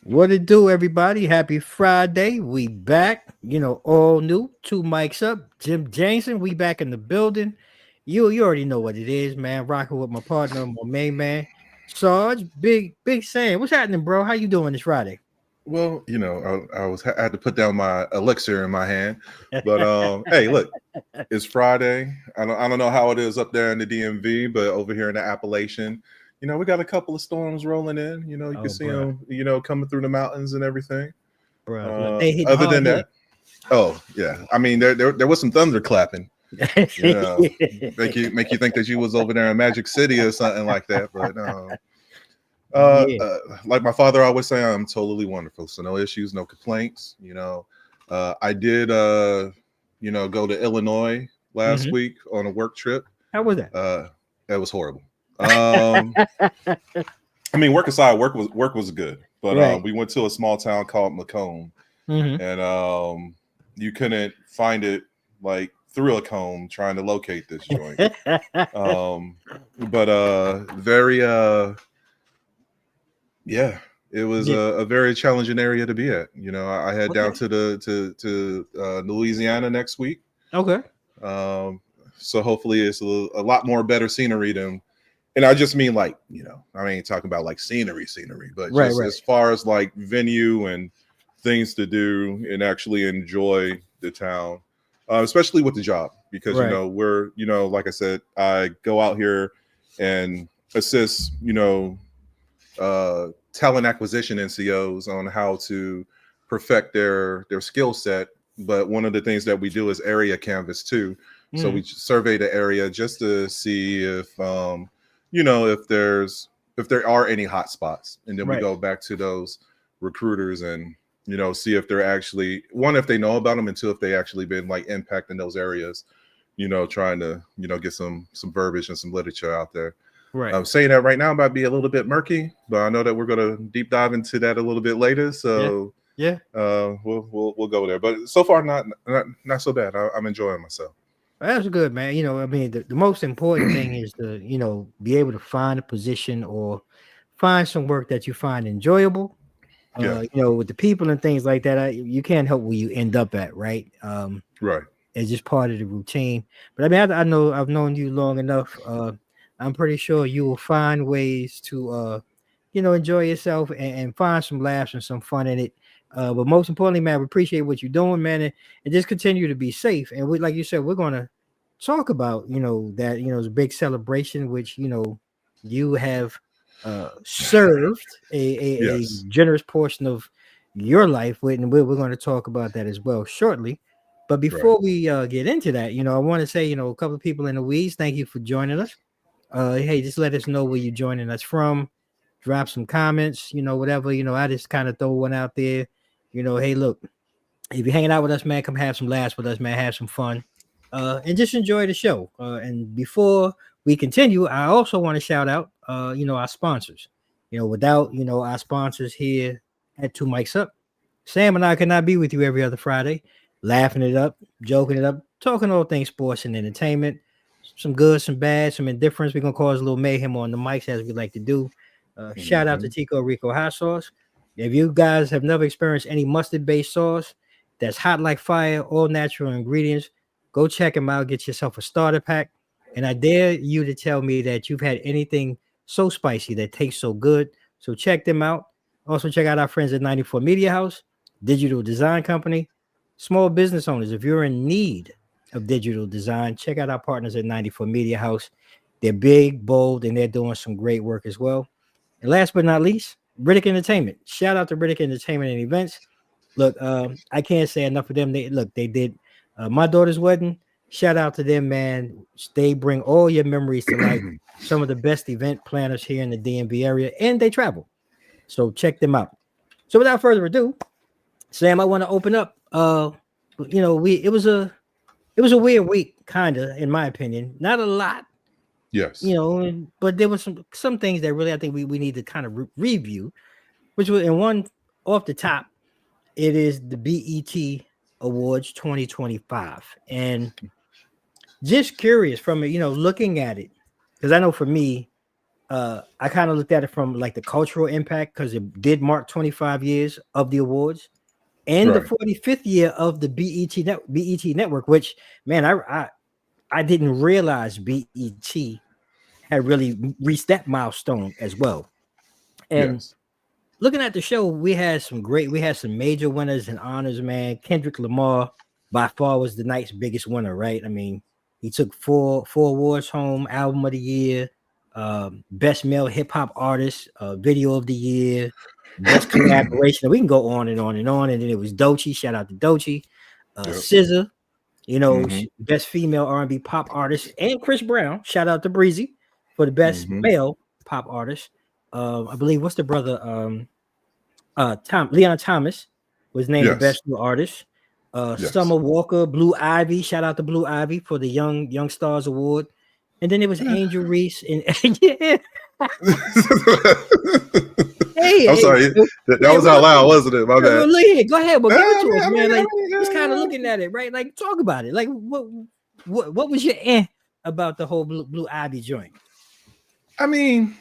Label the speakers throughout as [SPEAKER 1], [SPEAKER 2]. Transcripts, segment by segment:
[SPEAKER 1] What it do, everybody? Happy Friday. We back, all new. Two mics up. Jim Jameson, we back in the building. You already know what it is, man. Rocking with my partner, my main man, Sarge. Big Sam. What's happening, bro? How you doing this Friday?
[SPEAKER 2] Well, I had to put down my elixir in my hand, but hey, look, it's Friday. I don't know how it is up there in the DMV, but over here in the Appalachian, we got a couple of storms rolling in. You can
[SPEAKER 1] Oh,
[SPEAKER 2] see
[SPEAKER 1] bro,
[SPEAKER 2] them, coming through the mountains and everything.
[SPEAKER 1] bro. Look, they hitting
[SPEAKER 2] Other
[SPEAKER 1] hard
[SPEAKER 2] than
[SPEAKER 1] here.
[SPEAKER 2] that, oh yeah, I mean there was some thunder clapping. You know, make you think that you was over there in Magic City or something like that, but uh,
[SPEAKER 1] Yeah.
[SPEAKER 2] uh, like my father always say, I'm totally wonderful. So no issues, no complaints. I did, go to Illinois last
[SPEAKER 1] hmm
[SPEAKER 2] week on a work trip.
[SPEAKER 1] How was that?
[SPEAKER 2] Uh, that was horrible. Um, I mean, work aside, work was good, but
[SPEAKER 1] Right.
[SPEAKER 2] we went to a small town called Macomb,
[SPEAKER 1] hmm
[SPEAKER 2] and you couldn't find it like through a comb trying to locate this joint. Um, but very yeah, it was
[SPEAKER 1] Yeah.
[SPEAKER 2] a very challenging area to be at. I head down
[SPEAKER 1] Okay.
[SPEAKER 2] to the Louisiana next week.
[SPEAKER 1] Okay.
[SPEAKER 2] Um, so hopefully it's a lot more better scenery than, and I just mean like, I ain't talking about like scenery, but
[SPEAKER 1] Right.
[SPEAKER 2] just
[SPEAKER 1] Right.
[SPEAKER 2] as far as like venue and things to do and actually enjoy the town, especially with the job, because,
[SPEAKER 1] Right.
[SPEAKER 2] we're, like I said, I go out here and assist, talent acquisition NCOs on how to perfect their skill set. But one of the things that we do is area canvas too. So
[SPEAKER 1] Mm.
[SPEAKER 2] we survey the area just to see if there are any hot spots, and then we
[SPEAKER 1] Right.
[SPEAKER 2] go back to those recruiters and see if they're actually, one, if they know about them, and two, if they actually been like impacting those areas. Trying to get some verbiage and some literature out there.
[SPEAKER 1] Right.
[SPEAKER 2] I'm saying that right now might be a little bit murky, but I know that we're going to deep dive into that a little bit later.
[SPEAKER 1] Yeah.
[SPEAKER 2] So
[SPEAKER 1] Yeah.
[SPEAKER 2] we'll go there. But so far, not so bad. I'm enjoying myself.
[SPEAKER 1] That's good, man. I mean, the most important thing is to, be able to find a position or find some work that you find enjoyable.
[SPEAKER 2] Yeah,
[SPEAKER 1] With the people and things like that, you can't help where you end up at, right?
[SPEAKER 2] right.
[SPEAKER 1] It's just part of the routine. But I mean, I know I've known you long enough. I'm pretty sure you will find ways to, enjoy yourself and find some laughs and some fun in it. But most importantly, man, we appreciate what you're doing, man, and just continue to be safe. And we, like you said, we're gonna talk about, that, it's a big celebration, which, you have served a
[SPEAKER 2] Yes,
[SPEAKER 1] generous portion of your life with, and we're going to talk about that as well shortly. But
[SPEAKER 2] right.
[SPEAKER 1] before we get into that, I want to say, a couple of people in the weeds, thank you for joining us. Hey, just let us know where you're joining us from. Drop some comments, whatever. I just kind of throw one out there. Hey, look, if you're hanging out with us, man, come have some laughs with us, man. Have some fun, and just enjoy the show. And before we continue, I also want to shout out, our sponsors. Without our sponsors here at Two Mics Up, Sam and I could not be with you every other Friday, laughing it up, joking it up, talking all things sports and entertainment. Some good, some bad, some indifference. We're gonna cause a little mayhem on the mics as we like to do. Shout out to
[SPEAKER 2] Hmm.
[SPEAKER 1] Tico Rico Hot Sauce. If you guys have never experienced any mustard-based sauce that's hot like fire, all natural ingredients, go check them out. Get yourself a starter pack. And I dare you to tell me that you've had anything so spicy that tastes so good. So check them out. Also, check out our friends at 94 Media House, digital design company, small business owners. If you're in need of digital design, check out our partners at 94 Media House. They're big, bold, and they're doing some great work as well. And last but not least, Riddick Entertainment. Shout out to Riddick Entertainment and Events. Look, I can't say enough of them. They did my daughter's wedding. Shout out to them, man. They bring all your memories to life. Some of the best event planners here in the DMV area, and they travel. So check them out. So without further ado, Sam, I want to open up. We it was a weird week, kind of, in my opinion. Not a lot,
[SPEAKER 2] Yes.
[SPEAKER 1] but there was some things that really I think we need to kind of review, which was, and one off the top, it is the BET Awards 2025. And just curious from it, looking at it, because I know for me, I kind of looked at it from like the cultural impact because it did mark 25 years of the awards and the
[SPEAKER 2] Right.
[SPEAKER 1] 45th year of the BET network. Which, man, I didn't realize BET had really reached that milestone as well. And
[SPEAKER 2] Yes.
[SPEAKER 1] looking at the show, we had some major winners and honors, man. Kendrick Lamar by far was the night's biggest winner, right? I mean, he took four awards home: album of the year, best male hip hop artist, video of the year, best collaboration. We can go on and on and on. And then it was Doechii. Shout out to Doechii.
[SPEAKER 2] Yep.
[SPEAKER 1] SZA,
[SPEAKER 2] Mhm.
[SPEAKER 1] best female R&B pop artist, and Chris Brown. Shout out to Breezy for the best
[SPEAKER 2] Mhm.
[SPEAKER 1] male pop artist. I believe what's the brother? Leon Thomas was named the
[SPEAKER 2] Yes.
[SPEAKER 1] best new artist.
[SPEAKER 2] Yes.
[SPEAKER 1] Summer Walker, Blue Ivy. Shout out to Blue Ivy for the Young Stars Award. And then it was Angel Reese and yeah.
[SPEAKER 2] I'm sorry. That was out loud, wasn't it? My bad.
[SPEAKER 1] Go ahead, but give it to us,
[SPEAKER 2] I
[SPEAKER 1] man.
[SPEAKER 2] mean,
[SPEAKER 1] Like just kind of looking at it, right? Like talk about it. Like what was your about the whole Blue Ivy joint?
[SPEAKER 2] I mean,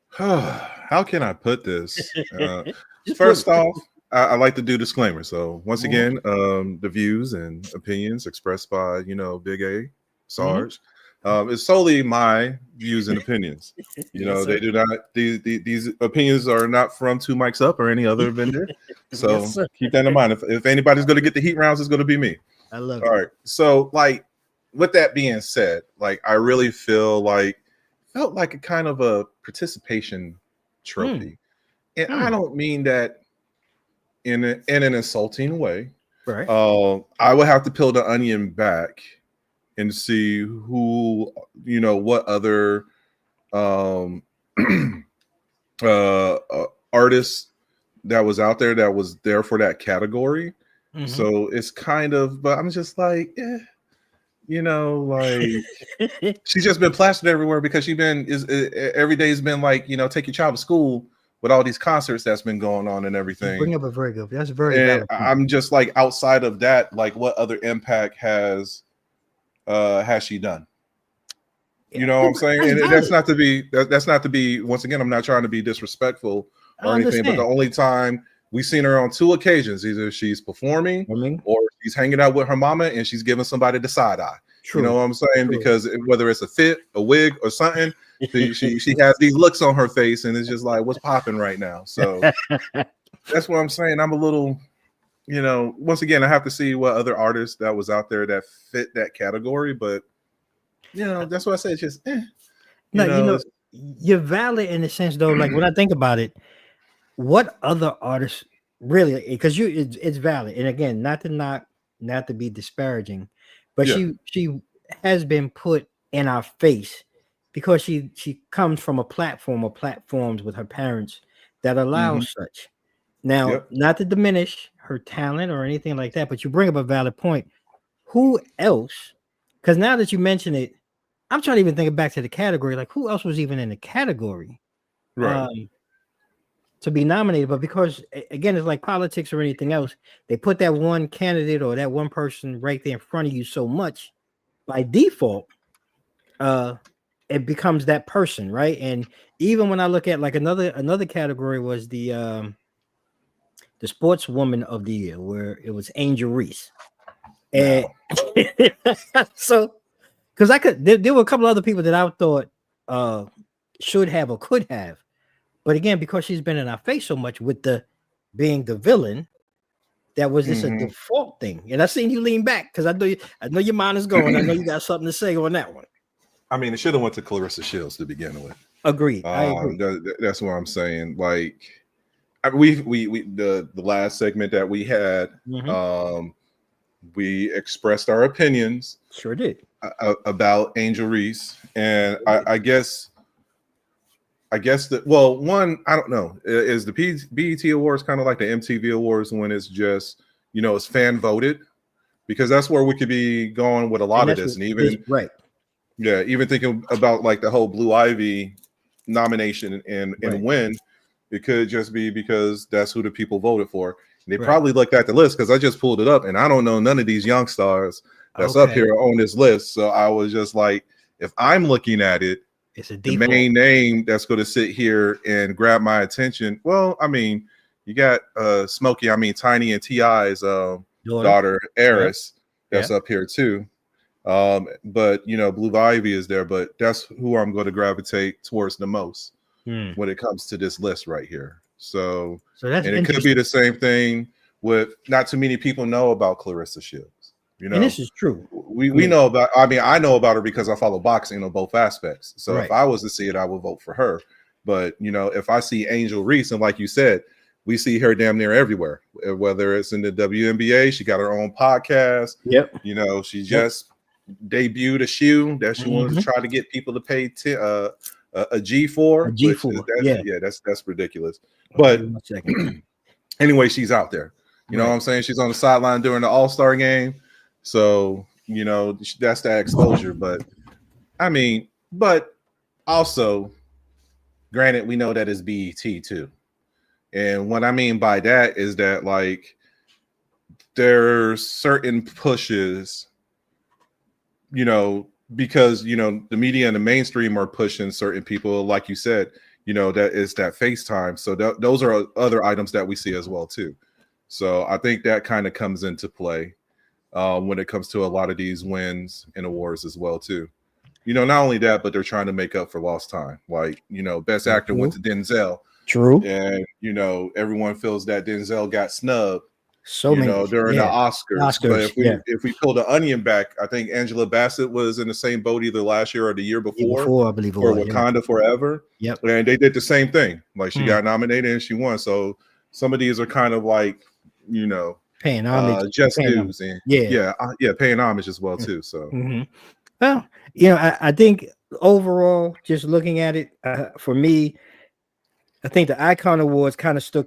[SPEAKER 2] how can I put this? First off, I like to do disclaimers. So once again, the views and opinions expressed by Big A, Sarge, is solely my views and opinions.
[SPEAKER 1] Yes,
[SPEAKER 2] They do not. These opinions are not from Two Mics Up or any other vendor. So
[SPEAKER 1] Yes,
[SPEAKER 2] keep that in mind. If anybody's going to get the heat rounds, it's going to be me.
[SPEAKER 1] I love
[SPEAKER 2] All right. So with that being said, I really felt like a kind of a participation trophy. And I don't mean that in an insulting way.
[SPEAKER 1] Right.
[SPEAKER 2] I would have to peel the onion back and see who, what other artists that was out there that was there for that category. So it's kind of, but I'm just like, she's just been plastered everywhere because every day's been take your child to school with all these concerts that's been going on and everything.
[SPEAKER 1] Bring up a very good. That's very.
[SPEAKER 2] And I'm just outside of that, what other impact has she done? You know what I'm saying? And that's not to be. Once again, I'm not trying to be disrespectful or anything, but the only time we've seen her on 2 occasions, either she's performing or she's hanging out with her mama and she's giving somebody the side eye. True. You know what I'm saying? True. Because whether it's a fit, a wig, or something, she has these looks on her face, and it's just what's popping right now. So that's what I'm saying. I'm a little, once again, I have to see what other artists that was out there that fit that category. But that's what I say. It's just,
[SPEAKER 1] you're valid in the sense though. Like when I think about it, what other artists really? Because it's valid, and again, not to be disparaging, but she has been put in our face because she comes from a platform or platforms with her parents that allow such. Now, not to diminish her talent or anything like that, but you bring up a valid point. Who else? Because now that you mention it, I'm trying to even think back to the category. Like, who else was even in the category?
[SPEAKER 2] Right.
[SPEAKER 1] To be nominated, but because again, it's like politics or anything else, they put that one candidate or that one person right there in front of you so much by default, it becomes that person, right? And even when I look at another category was the sportswoman of the year, where it was Angel Reese, and so because there were a couple other people that I thought should have or could have. But again, because she's been in our face so much with being the villain, that was just a default thing. And I seen you lean back because I know your mind is going. I know you got something to say on that one.
[SPEAKER 2] I mean, it should have went to Clarissa Shields to begin with.
[SPEAKER 1] Agreed. I agree.
[SPEAKER 2] That's what I'm saying. The last segment that we had, we expressed our opinions.
[SPEAKER 1] Sure did.
[SPEAKER 2] About Angel Reese, and I guess that, well, one, I don't know, is the BET Awards kind of like the MTV Awards when it's just, it's fan voted, because that's where we could be going with a lot of this. And even even thinking about the whole Blue Ivy nomination and win, it could just be because that's who the people voted for. And they probably looked at the list, because I just pulled it up and I don't know none of these young stars that's up here on this list. So I was just like, if I'm looking at it,
[SPEAKER 1] It's a
[SPEAKER 2] the
[SPEAKER 1] default.
[SPEAKER 2] main name that's going to sit here and grab my attention. Well, I mean, you got Smokey, I mean Tiny and T.I.'s daughter Eris, that's up here too. But you know, Blue Ivy is there, but that's who I'm going to gravitate towards the most when it comes to this list right here. So
[SPEAKER 1] that's,
[SPEAKER 2] and it could be the same thing with not too many people know about Clarissa Shields. You know,
[SPEAKER 1] and this is true.
[SPEAKER 2] We know about. I mean, I know about her because I follow boxing on both aspects. So if I was to see it, I would vote for her. But you know, if I see Angel Reese, and like you said, we see her damn near everywhere. Whether it's in the WNBA, she got her own podcast.
[SPEAKER 1] Yep.
[SPEAKER 2] You know, she just debuted a shoe that she wanted to try to get people to pay a G for.
[SPEAKER 1] A G for.
[SPEAKER 2] That's ridiculous. But anyway, she's out there. You know what I'm saying? She's on the sideline during the All-Star game. So, you know, that's that exposure. But I mean, but also, granted, we know that it's BET too. And what I mean by that is that, like, there's certain pushes, you know, because, you know, the media and the mainstream are pushing certain people, like you said, you know, that is that FaceTime. So those are other items that we see as well too. So I think that kind of comes into play when it comes to a lot of these wins and awards as well too. You know, not only that, but they're trying to make up for lost time. Like, you know, Best Actor went to Denzel.
[SPEAKER 1] True.
[SPEAKER 2] And, you know, everyone feels that Denzel got snubbed.
[SPEAKER 1] So many
[SPEAKER 2] during the Oscars. But if we peel the onion back, I think Angela Bassett was in the same boat either last year or the year before
[SPEAKER 1] I believe,
[SPEAKER 2] for Wakanda Forever.
[SPEAKER 1] Yep.
[SPEAKER 2] And they did the same thing. Like, she got nominated and she won. So some of these are kind of like, you know,
[SPEAKER 1] paying homage,
[SPEAKER 2] just news, and paying homage as well too. So,
[SPEAKER 1] well, you know, I think overall, just looking at it, for me, I think the Icon Awards kind of stuck,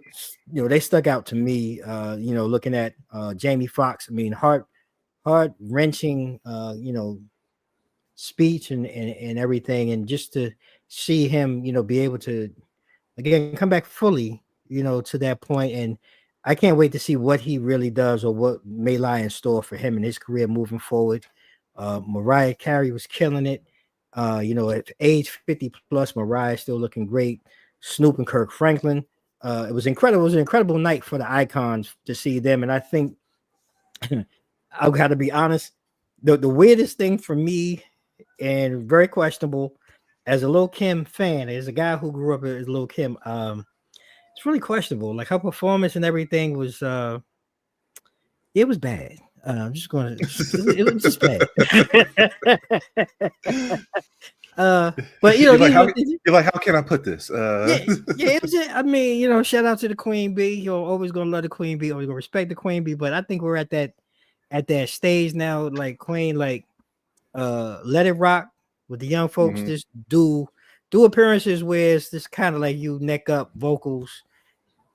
[SPEAKER 1] you know, they stuck out to me. You know, looking at Jamie Foxx, I mean, heart-wrenching, you know, speech and everything, and just to see him, you know, be able to again come back fully, you know, to that point. And I can't wait to see what he really does or what may lie in store for him in his career moving forward. Mariah Carey was killing it. You know, at age 50 plus, Mariah still looking great. Snoop and Kirk Franklin. It was incredible. It was an incredible night for the icons to see them. And I think I've got to be honest, the weirdest thing for me and very questionable as a Lil' Kim fan, as a guy who grew up as Lil' Kim, it's really questionable. Like, her performance and everything was it was bad. I'm just gonna it was just bad. But you know,
[SPEAKER 2] you're like, how can I put this?
[SPEAKER 1] It was just, I mean, you know, shout out to the Queen Bee. You're always gonna love the Queen Bee, always gonna respect the Queen Bee. But I think we're at that stage now, like Queen, like let it rock with the young folks. Just do appearances where it's just kind of like you neck up vocals.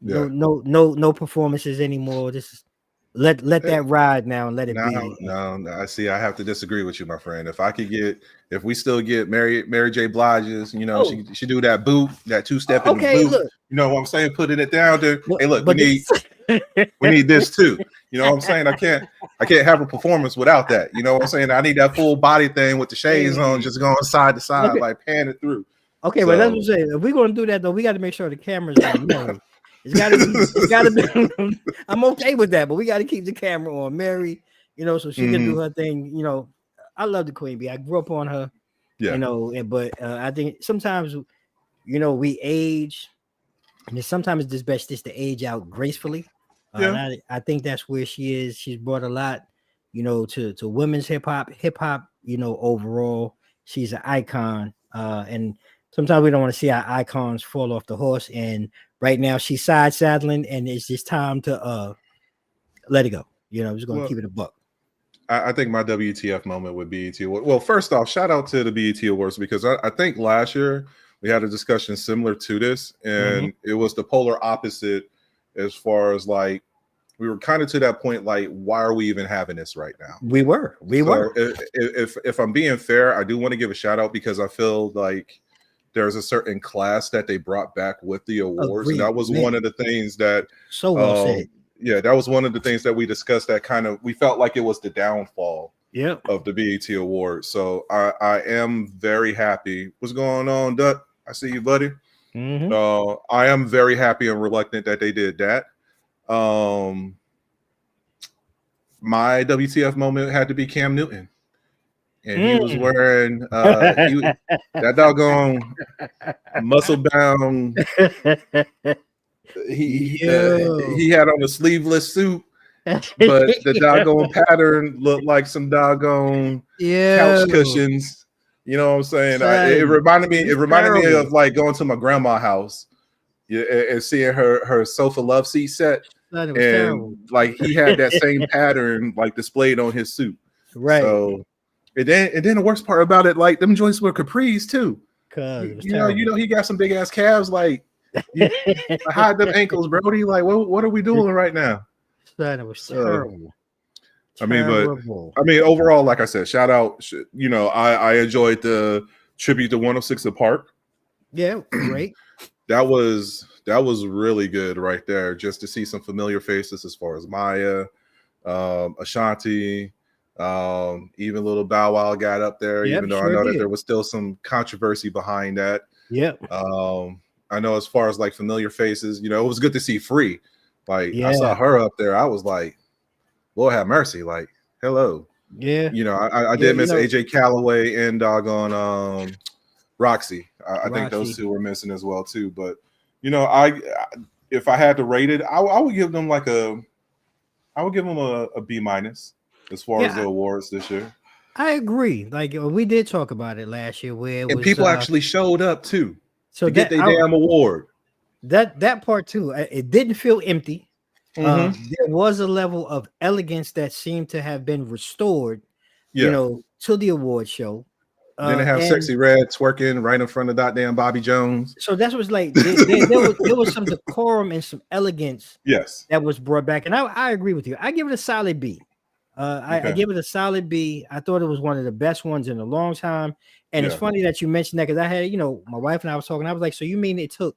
[SPEAKER 1] No performances anymore. Just let that ride now and let it be.
[SPEAKER 2] No, I see. I have to disagree with you, my friend. If we still get Mary J. Blige's, you know, she do that boot, that two-step in the boot.
[SPEAKER 1] Look.
[SPEAKER 2] You know what I'm saying? Putting it down there. Hey, look, we need this too. You know what I'm saying? I can't have a performance without that. You know what I'm saying? I need that full body thing with the shades on, just going side to side, like panning through.
[SPEAKER 1] Okay, but that's what I'm saying. If we're gonna do that though, we got to make sure the cameras on. Mary. It's gotta be. I'm okay with that, but we got to keep the camera on Mary, you know, so she can do her thing. You know, I love the Queen Bee. I grew up on her. You know, but I think sometimes, you know, we age, and sometimes it's best just to age out gracefully. I think that's where she is. She's brought a lot, you know, to women's hip hop, you know, overall. She's an icon, and sometimes we don't want to see our icons fall off the horse. And right now she's side saddling, and it's just time to let it go. You know, I'm just gonna keep it a buck.
[SPEAKER 2] I think my WTF moment would be BET. Well, first off, shout out to the BET Awards, because I think last year we had a discussion similar to this, and it was the polar opposite as far as like we were kind of to that point, like, why are we even having this right now? We were. If I'm being fair, I do want to give a shout out because I feel like there's a certain class that they brought back with the awards. And that was one of the things that
[SPEAKER 1] so well said.
[SPEAKER 2] Yeah, that was one of the things that we discussed that kind of we felt like it was the downfall
[SPEAKER 1] Yep.
[SPEAKER 2] of the BET Awards. So I am very happy. What's going on, Duck? I see you, buddy. I am very happy and reluctant that they did that. My WTF moment had to be Cam Newton. And he was wearing that doggone muscle bound. He had on a sleeveless suit, but the doggone pattern looked like some doggone couch cushions. You know what I'm saying? It reminded me of like going to my grandma's house, and seeing her sofa love seat set, and terrible. Like he had that same pattern like displayed on his suit.
[SPEAKER 1] Right.
[SPEAKER 2] So and then the worst part about it, like them joints were capris too.
[SPEAKER 1] Cause
[SPEAKER 2] you know he got some big ass calves. Like hide them ankles, Brody. Like what are we doing right now?
[SPEAKER 1] That was terrible.
[SPEAKER 2] I mean, overall, like I said, shout out. You know, I enjoyed the tribute to 106 & Park.
[SPEAKER 1] Yeah, great.
[SPEAKER 2] That was really good right there. Just to see some familiar faces as far as Maya, Ashanti. Even little Bow Wow got up there, even though I know that there was still some controversy behind that. I know as far as like familiar faces, you know, it was good to see Free. Like I saw her up there, I was like, Lord have mercy, like hello. You know, I did miss AJ Calloway and doggone Roxy. I think those two were missing as well too. But you know, if I had to rate it, I would give them a B- as far as the awards this year.
[SPEAKER 1] I agree. Like we did talk about it last year, where
[SPEAKER 2] people actually showed up too to get their damn award.
[SPEAKER 1] That part too, it didn't feel empty. There was a level of elegance that seemed to have been restored, you know, to the award show.
[SPEAKER 2] Then they have Sexy Red twerking right in front of that damn Bobby Jones.
[SPEAKER 1] So that's what's like. There was some decorum and some elegance.
[SPEAKER 2] Yes,
[SPEAKER 1] that was brought back, and I agree with you. I give it a solid B. I give it a solid B. I thought it was one of the best ones in a long time. And it's funny that you mentioned that because I had, you know, my wife and I was talking. I was like, so you mean it took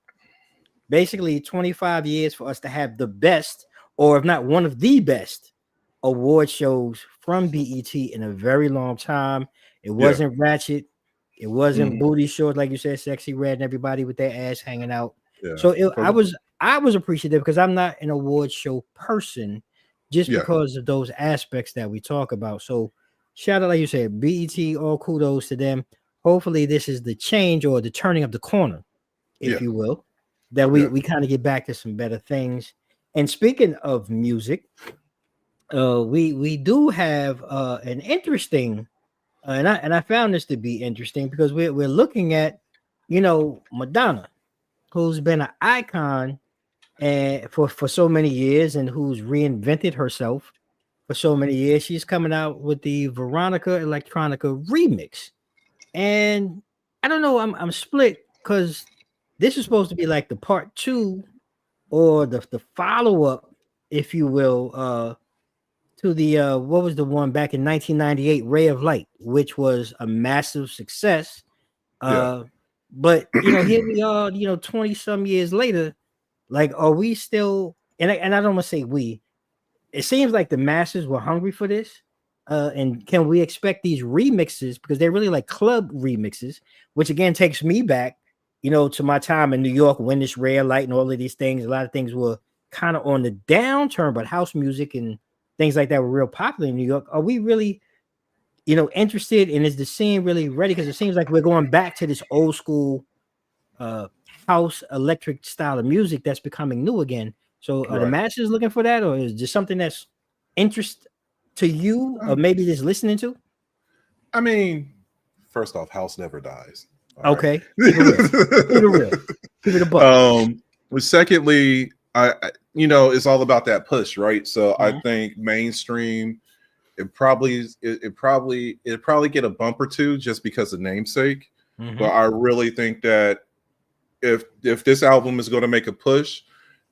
[SPEAKER 1] basically 25 years for us to have the best, or if not one of the best, award shows from BET in a very long time? It wasn't ratchet. It wasn't booty short, like you said, Sexy Red and everybody with their ass hanging out. So I was appreciative because I'm not an award show person, just because of those aspects that we talk about. So shout out, like you said, BET, all kudos to them. Hopefully this is the change or the turning of the corner, if you will, that we kind of get back to some better things. And speaking of music, we do have an interesting, and I found this to be interesting because we're looking at, you know, Madonna, who's been an icon and for so many years, and who's reinvented herself for so many years. She's coming out with the Veronica Electronica remix, and I don't know, I'm split because this is supposed to be like the part 2 or the follow-up, if you will, to the what was the one back in 1998, Ray of Light, which was a massive success. But you know, here we are, you know, 20 some years later. Like, are we still, and I don't want to say we, it seems like the masses were hungry for this. And can we expect these remixes, because they're really like club remixes, which again takes me back, you know, to my time in New York when this Ray of Light and all of these things, a lot of things were kind of on the downturn, but house music and things like that were real popular in New York. Are we really, you know, interested, and is the scene really ready? Because it seems like we're going back to this old school house electric style of music that's becoming new again. So are the masses looking for that, or is just something that's interest to you, or maybe just listening to?
[SPEAKER 2] I mean, first off, house never dies.
[SPEAKER 1] Okay. Keep it a buck.
[SPEAKER 2] Secondly, I you know, it's all about that push, right? So I think mainstream, it probably get a bump or two just because of namesake. But I really think that if this album is going to make a push,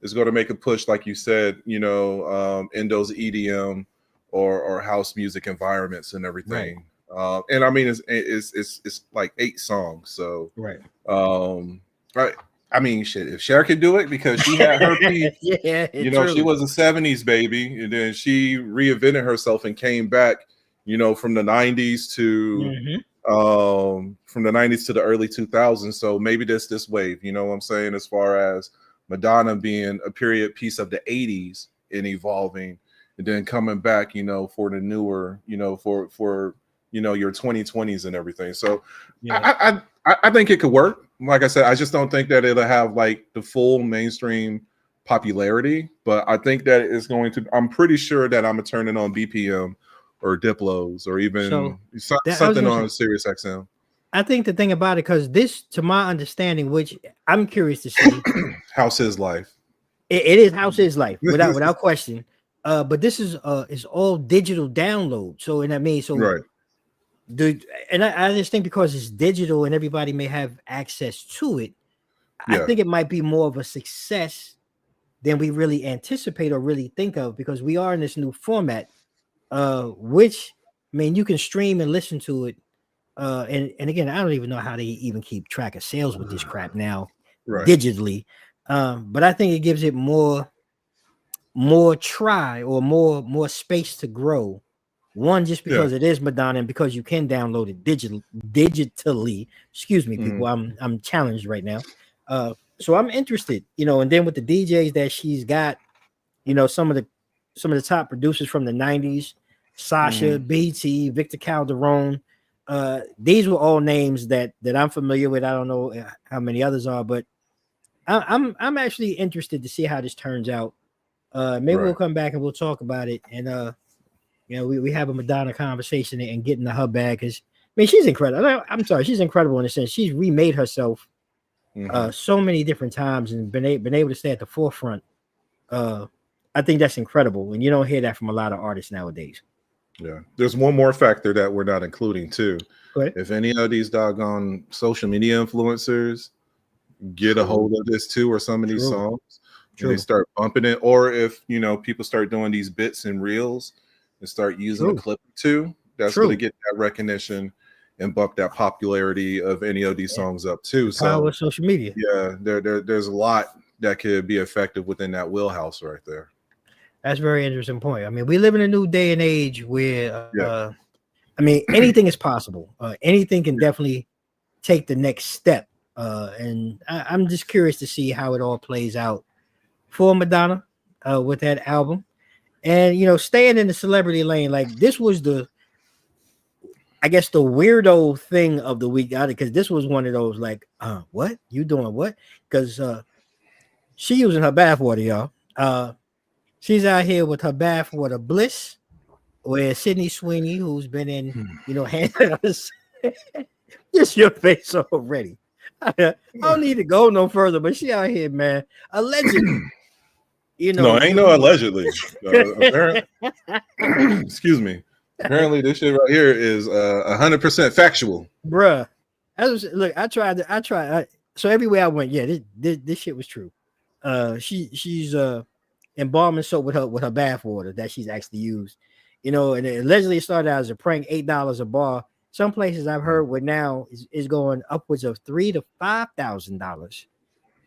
[SPEAKER 2] it's going to make a push, like you said, you know, in those EDM or house music environments and everything. And I mean, it's like 8 songs. So I mean, shit, if Cher can do it, because she had her piece, you know, she was a 70s baby, and then she reinvented herself and came back you know, from the 90s to from the 90s to the early 2000s. So maybe this wave, you know what I'm saying, as far as Madonna being a period piece of the 80s and evolving, and then coming back, you know, for the newer, you know, for you know, your 2020s and everything. So I think it could work. Like I said, I just don't think that it'll have like the full mainstream popularity, but I think that it's going to, I'm pretty sure that I'm gonna turn it on BPM or Diplos or even something on Sirius XM.
[SPEAKER 1] I think the thing about it, because this, to my understanding, which I'm curious to see,
[SPEAKER 2] House is life.
[SPEAKER 1] It is House is life without question. But this is it's all digital download. So, and I mean, so
[SPEAKER 2] right.
[SPEAKER 1] I just think because it's digital and everybody may have access to it, I think it might be more of a success than we really anticipate or really think of, because we are in this new format, which, I mean, you can stream and listen to it. And again, I don't even know how they even keep track of sales with this crap now, digitally. But I think it gives it more try or more space to grow. One, just because it is Madonna and because you can download it digitally. Excuse me, people. I'm challenged right now. So I'm interested, you know, and then with the DJs that she's got, you know, some of the top producers from the 90s, Sasha, BT, Victor Calderone. These were all names that I'm familiar with. I don't know how many others are, but I'm actually interested to see how this turns out. Maybe we'll come back and we'll talk about it, and you know, we have a Madonna conversation and get into her bag, because I mean, she's incredible. I'm sorry, she's incredible in a sense. She's remade herself so many different times and been able to stay at the forefront. I think that's incredible, and you don't hear that from a lot of artists nowadays.
[SPEAKER 2] Yeah, there's one more factor that we're not including too. If any of these doggone social media influencers get a hold of this too, or some of these songs, and they start bumping it, or if, you know, people start doing these bits and reels and start using a clip too, that's going to get that recognition and bump that popularity of any of these songs up too. So
[SPEAKER 1] power of social media.
[SPEAKER 2] Yeah, there's a lot that could be effective within that wheelhouse right there.
[SPEAKER 1] That's a very interesting point. I mean, we live in a new day and age where, I mean, anything is possible. Anything can definitely take the next step. And I'm just curious to see how it all plays out for Madonna with that album. And, you know, staying in the celebrity lane, like this was I guess the weirdo thing of the week, because this was one of those like, what? You doing what? Because she using her bathwater, y'all. She's out here with her bathwater bliss, where Sydney Sweeney, who's been in, you know, handouts, just your face already. I don't need to go no further, but she out here, man. Allegedly, you know.
[SPEAKER 2] No, ain't no allegedly. Excuse me. Apparently, this shit right here is 100% factual,
[SPEAKER 1] bruh. Look, I tried. So everywhere I went, this shit was true. She's embalming soap with her bath water that she's actually used, you know, and it allegedly started out as a prank, $8 a bar. Some places I've heard where now is going upwards of $3,000 to $5,000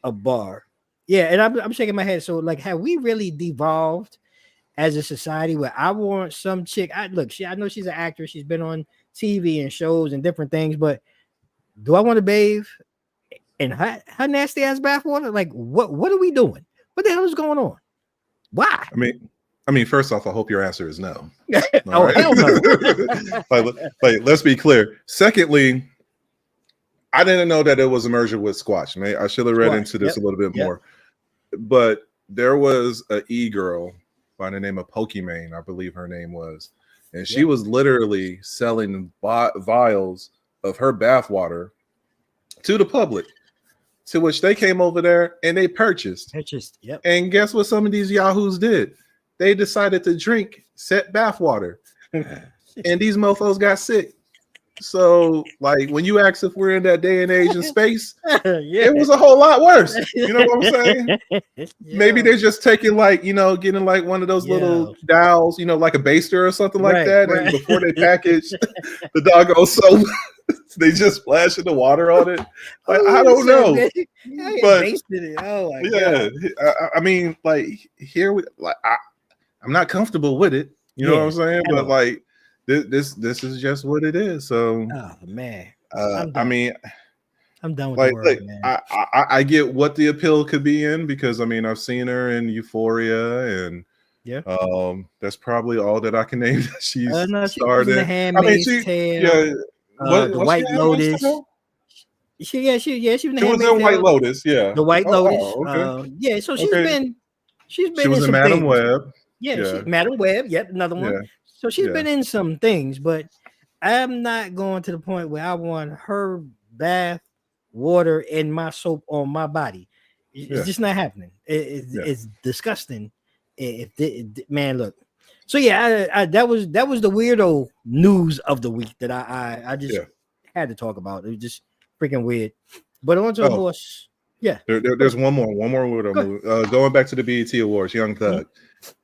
[SPEAKER 1] a bar. Yeah, and I'm shaking my head. So, like, have we really devolved as a society where I want some chick? I know she's an actress. She's been on TV and shows and different things, but do I want to bathe in her nasty ass bathwater? Like, what are we doing? What the hell is going on? Why?
[SPEAKER 2] I mean, first off, I hope your answer is no.
[SPEAKER 1] Oh, hell no.
[SPEAKER 2] like, let's be clear. Secondly, I didn't know that it was a merger with Squatch. I should have read into this a little bit more. But there was an e-girl by the name of Pokimane, I believe her name was. And she was literally selling vials of her bathwater to the public, to which they came over there and they purchased.
[SPEAKER 1] Yep.
[SPEAKER 2] And guess what some of these yahoos did? They decided to drink set bathwater. And these mofos got sick. So, like, when you ask if we're in that day and age and space, it was a whole lot worse. You know what I'm saying? Maybe they're just taking, like, you know, getting like one of those little dowels, you know, like a baster or something like that. And before they package the doggone soap, they just splash the water on it. Like, I don't know. But I mean, like, here we like I'm not comfortable with it. You know what I'm saying? But like, this is just what it is. So
[SPEAKER 1] Oh man, I'm
[SPEAKER 2] I
[SPEAKER 1] done.
[SPEAKER 2] mean,
[SPEAKER 1] I'm done with the world,
[SPEAKER 2] like
[SPEAKER 1] man.
[SPEAKER 2] I get what the appeal could be in, because I mean I've seen her in Euphoria, and
[SPEAKER 1] Yeah.
[SPEAKER 2] that's probably all that I can name that she's
[SPEAKER 1] No, she was in The
[SPEAKER 2] started. I mean,
[SPEAKER 1] Handmaid's
[SPEAKER 2] she
[SPEAKER 1] Tale,
[SPEAKER 2] yeah. What
[SPEAKER 1] The
[SPEAKER 2] what's she
[SPEAKER 1] White
[SPEAKER 2] in Handmaid's
[SPEAKER 1] Lotus.
[SPEAKER 2] Tale?
[SPEAKER 1] She was in The
[SPEAKER 2] She was
[SPEAKER 1] Handmaid's
[SPEAKER 2] in White
[SPEAKER 1] Tale,
[SPEAKER 2] Lotus, yeah.
[SPEAKER 1] The White Lotus.
[SPEAKER 2] Okay.
[SPEAKER 1] Yeah, so
[SPEAKER 2] Okay.
[SPEAKER 1] she's
[SPEAKER 2] She
[SPEAKER 1] been in
[SPEAKER 2] was in
[SPEAKER 1] some
[SPEAKER 2] Madam
[SPEAKER 1] things.
[SPEAKER 2] Web.
[SPEAKER 1] Yeah, she
[SPEAKER 2] Yeah.
[SPEAKER 1] Madam Web, yep, another one.
[SPEAKER 2] Yeah.
[SPEAKER 1] So she's
[SPEAKER 2] Yeah.
[SPEAKER 1] been in some things, but I'm not going to the point where I want her bath water and my soap on my body. It's
[SPEAKER 2] Yeah.
[SPEAKER 1] just not happening.
[SPEAKER 2] Yeah.
[SPEAKER 1] It's disgusting. Man, look. So yeah, that was the weirdo news of the week that I just
[SPEAKER 2] Yeah.
[SPEAKER 1] had to talk about. It was just freaking weird. But on to a
[SPEAKER 2] Oh,
[SPEAKER 1] more, yeah.
[SPEAKER 2] there's one more weirdo
[SPEAKER 1] Go ahead.
[SPEAKER 2] movie. Going back to the BET Awards, Young Thug.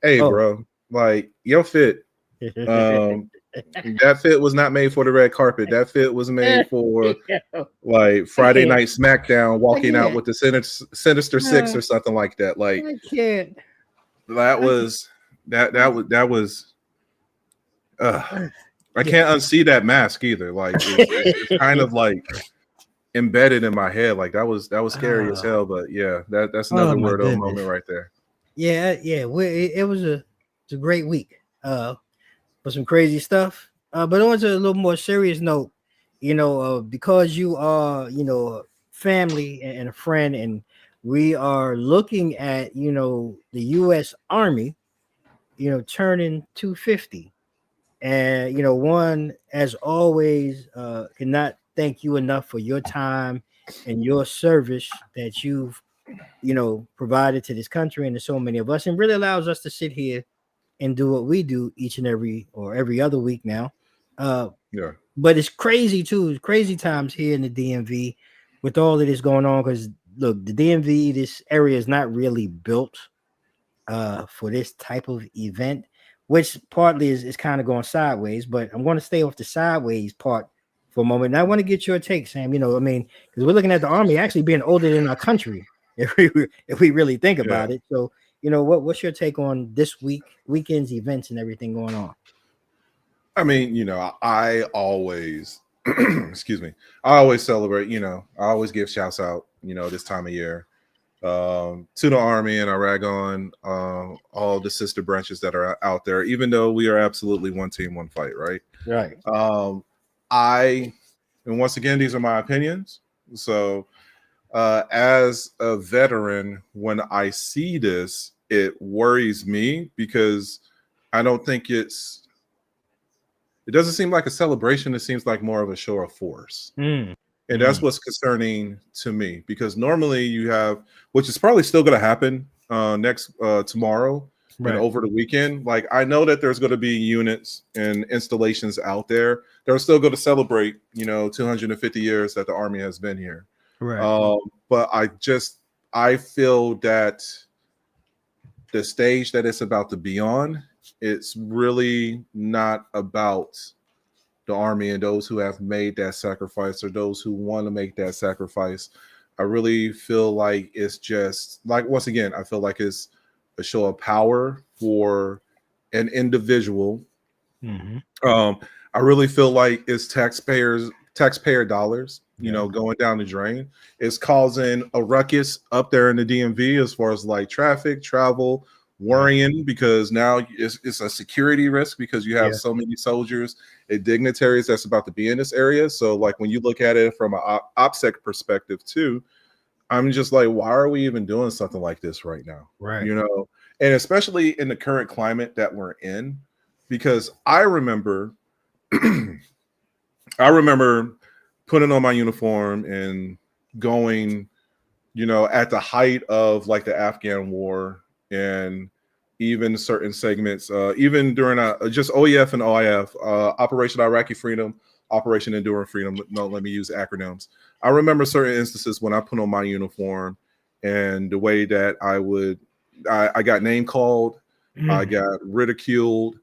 [SPEAKER 2] Hey,
[SPEAKER 1] Oh.
[SPEAKER 2] bro, like your fit. That fit was not made for the red carpet. That fit was made for like Friday Night SmackDown, walking out with the Sinister Six or something like that. Like
[SPEAKER 1] I can't.
[SPEAKER 2] that was. I can't unsee that mask either. Like it's kind of like embedded in my head. Like that was scary as hell. But yeah, that's another
[SPEAKER 1] my
[SPEAKER 2] weirdo
[SPEAKER 1] goodness.
[SPEAKER 2] moment right there.
[SPEAKER 1] Yeah. It was a great week. For some crazy stuff. But on to a little more serious note, because you are, family and a friend, and we are looking at, the U.S. Army, turning 250. And, one, as always, cannot thank you enough for your time and your service that you've, provided to this country and to so many of us, and really allows us to sit here and do what we do each and every other week now.
[SPEAKER 2] Yeah.
[SPEAKER 1] But it's crazy too. It's crazy times here in the DMV with all of this going on, because look, the DMV, this area is not really built for this type of event, which partly is kind of going sideways. But I'm going to stay off the sideways part for a moment. And I want to get your take, Sam. Because we're looking at the Army actually being older than our country, if we really think about it. So what's your take on this weekend's events and everything going on?
[SPEAKER 2] I mean, I always excuse me, I always celebrate, I always give shouts out, this time of year, to the Army, and I rag on all the sister branches that are out there, even though we are absolutely one team, one fight, right?
[SPEAKER 1] Right.
[SPEAKER 2] And once again, these are my opinions. So as a veteran, when I see this, it worries me, because I don't think it doesn't seem like a celebration. It seems like more of a show of force. And that's what's concerning to me, because normally you have, which is probably still going to happen tomorrow and over the weekend. Like, I know that there's going to be units and installations out there that are still going to celebrate, 250 years that the Army has been here.
[SPEAKER 1] Right.
[SPEAKER 2] But I feel that the stage that it's about to be on, it's really not about the Army and those who have made that sacrifice, or those who want to make that sacrifice. I really feel like it's just like, once again, I feel like it's a show of power for an individual. I really feel like it's taxpayer dollars, going down the drain. It's causing a ruckus up there in the DMV as far as like traffic, travel, worrying, because now it's a security risk, because you have so many soldiers and dignitaries that's about to be in this area. So like, when you look at it from an OPSEC perspective too, I'm just like, why are we even doing something like this right now?
[SPEAKER 1] Right.
[SPEAKER 2] And especially in the current climate that we're in, because I remember putting on my uniform and going, at the height of like the Afghan war, and even certain segments, even during just OEF and OIF, Operation Iraqi Freedom, Operation Enduring Freedom. No, let me use acronyms. I remember certain instances when I put on my uniform, and the way that I got name called, I got ridiculed.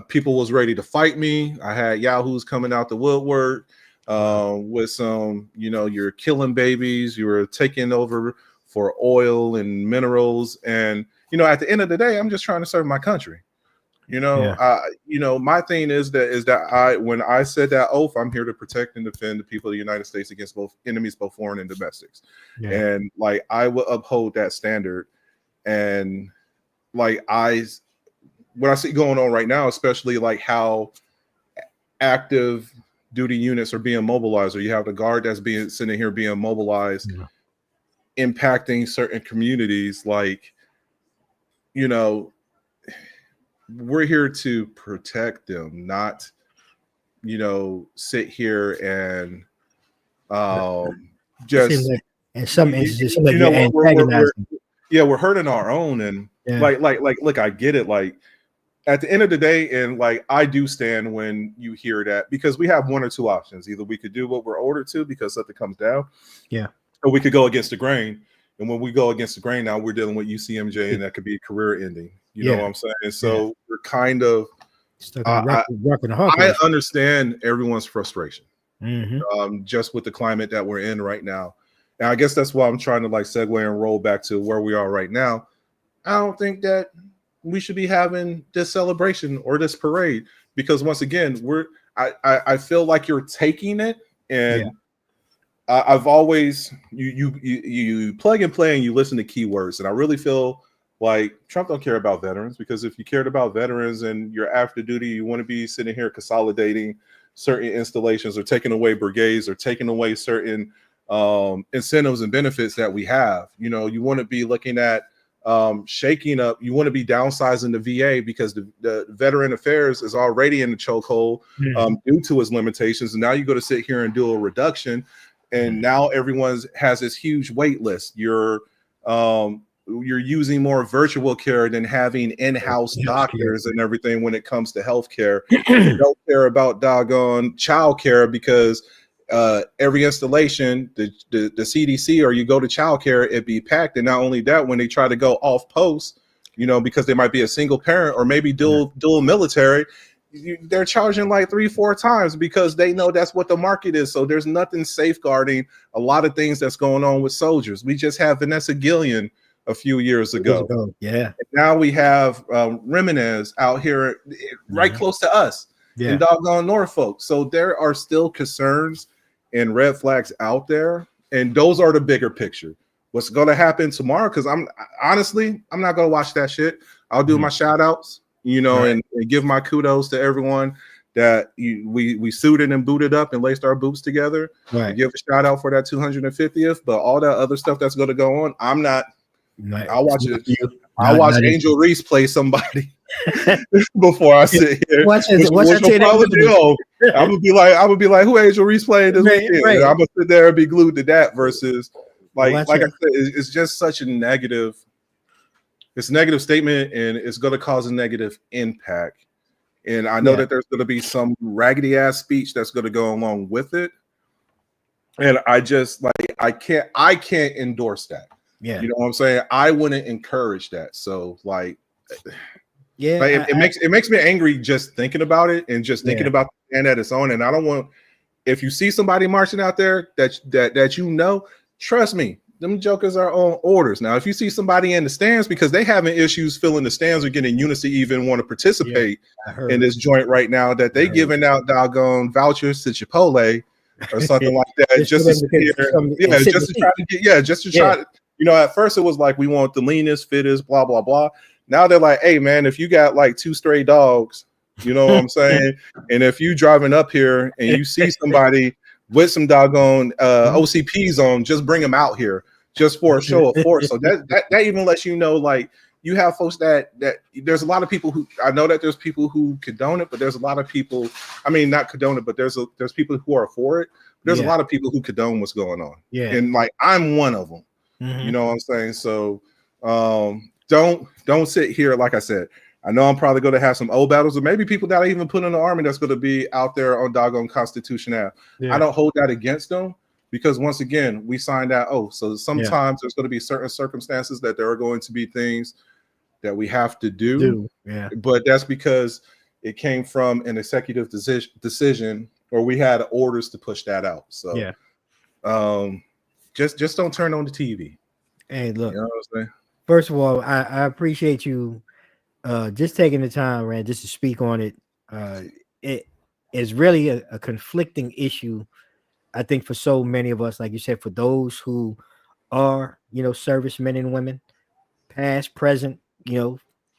[SPEAKER 2] People was ready to fight me. I had yahoos coming out the woodwork with some, you're killing babies, you were taking over for oil and minerals. And, at the end of the day, I'm just trying to serve my country. My thing is that when I said that oath, I'm here to protect and defend the people of the United States against both enemies, both foreign and domestics. Yeah. And like I will uphold that standard. And like what I see going on right now, especially like how active duty units are being mobilized, or you have the guard that's sitting here being mobilized, impacting certain communities, like, we're here to protect them, not, sit here and just
[SPEAKER 1] like, in some instances,
[SPEAKER 2] we're hurting our own. And look, I get it. Like at the end of the day, and like I do stand when you hear that, because we have one or two options. Either we could do what we're ordered to because something comes down, or we could go against the grain. And when we go against the grain, now we're dealing with UCMJ, and that could be career ending. You know what I'm saying? So we're kind of, I understand everyone's frustration, just with the climate that we're in right now. And I guess that's why I'm trying to like segue and roll back to where we are right now. I don't think that we should be having this celebration or this parade, because once again, I feel like you're taking it, and I've always you plug and play and you listen to keywords, and I really feel like Trump don't care about veterans, because if you cared about veterans and you're after duty, you want to be sitting here consolidating certain installations or taking away brigades or taking away certain incentives and benefits that we have. You want to be looking at shaking up. You want to be downsizing the VA because the Veteran Affairs is already in the chokehold due to its limitations, and now you go to sit here and do a reduction. And now everyone has this huge wait list. You're using more virtual care than having in-house doctors and everything when it comes to healthcare. You don't care about doggone child care, because every installation, the CDC, or you go to child care, it be packed. And not only that, when they try to go off post, because they might be a single parent or maybe dual military, they're charging like 3-4 times, because they know that's what the market is. So there's nothing safeguarding a lot of things that's going on with soldiers. We just had Vanessa Gillian a few years ago. And now we have Jimenez out here right close to us in doggone Norfolk. So there are still concerns and red flags out there, and those are the bigger picture. What's going to happen tomorrow? Because I'm not going to watch that shit. I'll do my shout outs, and give my kudos to everyone that we suited and booted up and laced our boots together. Give a shout out for that 250th, but all that other stuff that's going to go on, I'm not. I'll watch it. I'll watch Angel Reese play somebody before I sit here. I'm gonna be like, who Angel Reese playing this weekend? And I'm gonna sit there and be glued to that. Versus, like I said, it's just such a negative. It's a negative statement, and it's going to cause a negative impact. And I know that there's going to be some raggedy ass speech that's going to go along with it. And I just I can't endorse that. You know what I'm saying? I wouldn't encourage that. So it makes me angry just thinking about it, and just thinking about the stand that it's on. And I don't want, if you see somebody marching out there that trust me, them jokers are on orders. Now, if you see somebody in the stands because they having issues filling the stands or getting units to even want to participate in this joint right now, that they giving out doggone vouchers to Chipotle or something like that, just to try to, at first it was like, we want the leanest, fittest, blah, blah, blah. Now they're like, hey man, if you got like 2 stray dogs, you know what I'm saying? And if you driving up here and you see somebody with some doggone OCPs on, just bring them out here just for a show of force. So that even lets you know, like, you have folks that there's a lot of people who, I know that there's people who condone it, but there's a lot of people, I mean, not condone it, but there's people who are for it. There's a lot of people who condone what's going on. And like, I'm one of them. You know what I'm saying? So don't sit here. Like I said, I know I'm probably going to have some old battles, or maybe people that I even put in the army that's going to be out there on doggone Constitution Ave. I don't hold that against them, because once again, we signed that oath. So sometimes there's going to be certain circumstances that there are going to be things that we have to do. But that's because it came from an executive decision, or we had orders to push that out. So just don't turn on the TV.
[SPEAKER 1] Hey, look,
[SPEAKER 2] you know what I'm saying?
[SPEAKER 1] First of all, I appreciate you just taking the time, Rand, just to speak on it. It is really a conflicting issue, I think, for so many of us. Like you said, for those who are, servicemen and women, past, present,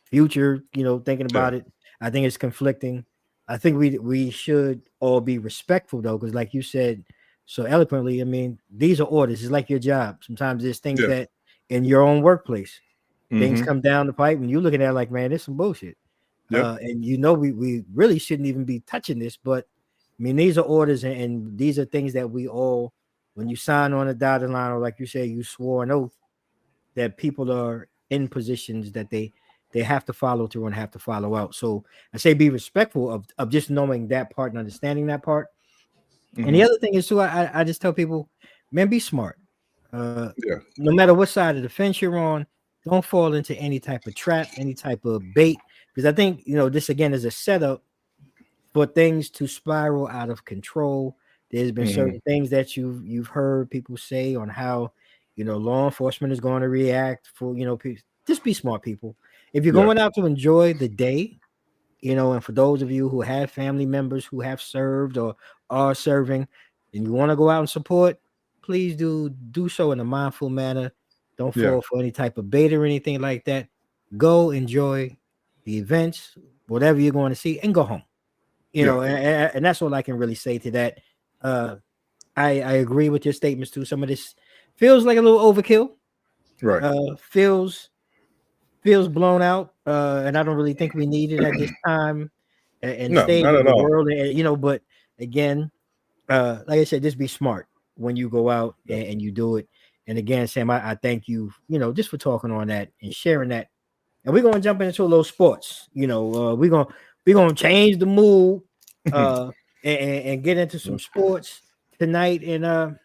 [SPEAKER 1] future, thinking
[SPEAKER 2] Yeah.
[SPEAKER 1] about it. I think it's conflicting. I think we should all be respectful though, because like you said so eloquently, I mean, these are orders. It's like your job. Sometimes there's things
[SPEAKER 2] Yeah.
[SPEAKER 1] that in your own workplace, things
[SPEAKER 2] Mm-hmm.
[SPEAKER 1] come down the pipe and you're looking at it like, man, this some bullshit.
[SPEAKER 2] Yep.
[SPEAKER 1] And we really shouldn't even be touching this, but I mean, these are orders and these are things that we all, when you sign on a dotted line, or like you say, you swore an oath that people are in positions that they have to follow through and have to follow out. So I say be respectful of just knowing that part and understanding that part. And
[SPEAKER 2] Mm-hmm.
[SPEAKER 1] the other thing is too, I just tell people, man, be smart. Uh,
[SPEAKER 2] Yeah.
[SPEAKER 1] no matter what side of the fence you're on, don't fall into any type of trap, any type of bait, because I think this again is a setup for things to spiral out of control. There's been
[SPEAKER 2] Mm-hmm.
[SPEAKER 1] certain things that you've heard people say on how law enforcement is going to react for just be smart people. If you're
[SPEAKER 2] Yeah.
[SPEAKER 1] going out to enjoy the day, and for those of you who have family members who have served or are serving, and you want to go out and support, please do so in a mindful manner. Don't
[SPEAKER 2] Yeah.
[SPEAKER 1] fall for any type of bait or anything like that. Go enjoy the events, whatever you're going to see, and go home.
[SPEAKER 2] Yeah.
[SPEAKER 1] And that's all I can really say to that. Uh, I agree with your statements too. Some of this feels like a little overkill.
[SPEAKER 2] Right.
[SPEAKER 1] Feels blown out. And I don't really think we need it at this time and
[SPEAKER 2] No,
[SPEAKER 1] stage
[SPEAKER 2] not
[SPEAKER 1] of
[SPEAKER 2] at
[SPEAKER 1] the
[SPEAKER 2] all.
[SPEAKER 1] world. But again, like I said, just be smart when you go out
[SPEAKER 2] Yeah.
[SPEAKER 1] and you do it. And again, Sam, I thank you, just for talking on that and sharing that. And we're gonna jump into a little sports. We're gonna change the mood and get into some sports tonight. And a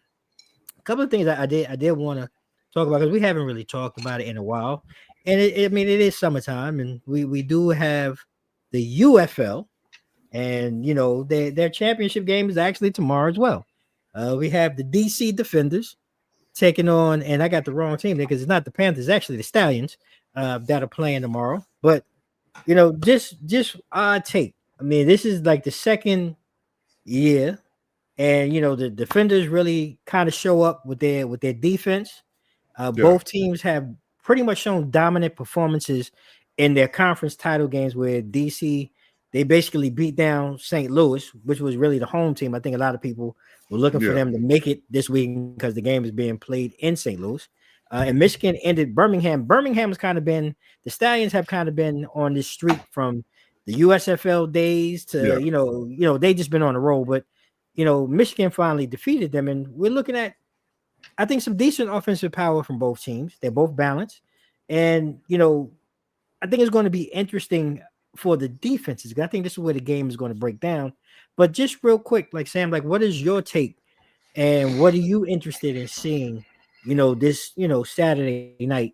[SPEAKER 1] couple of things I did want to talk about because we haven't really talked about it in a while. And I mean, it is summertime, and we do have the UFL, and their championship game is actually tomorrow as well. We have the DC Defenders taking on, and I got the wrong team there because it's not the Panthers, it's actually the Stallions that are playing tomorrow. But just odd take. I mean, this is like the second year, and the defenders really kind of show up with their defense.
[SPEAKER 2] Yeah.
[SPEAKER 1] Both teams have pretty much shown dominant performances in their conference title games, where DC they basically beat down St. Louis, which was really the home team. I think a lot of people were looking for
[SPEAKER 2] Yeah.
[SPEAKER 1] them to make it this week because the game is being played in St. Louis. And Michigan ended Birmingham. Birmingham has kind of been the Stallions have kind of been on this streak from the USFL days to
[SPEAKER 2] Yeah.
[SPEAKER 1] they just been on a roll. But Michigan finally defeated them, and we're looking at I think some decent offensive power from both teams. They're both balanced, and I think it's going to be interesting for the defenses. I think this is where the game is going to break down. But just real quick, like Sam, like what is your take, and what are you interested in seeing? This Saturday night,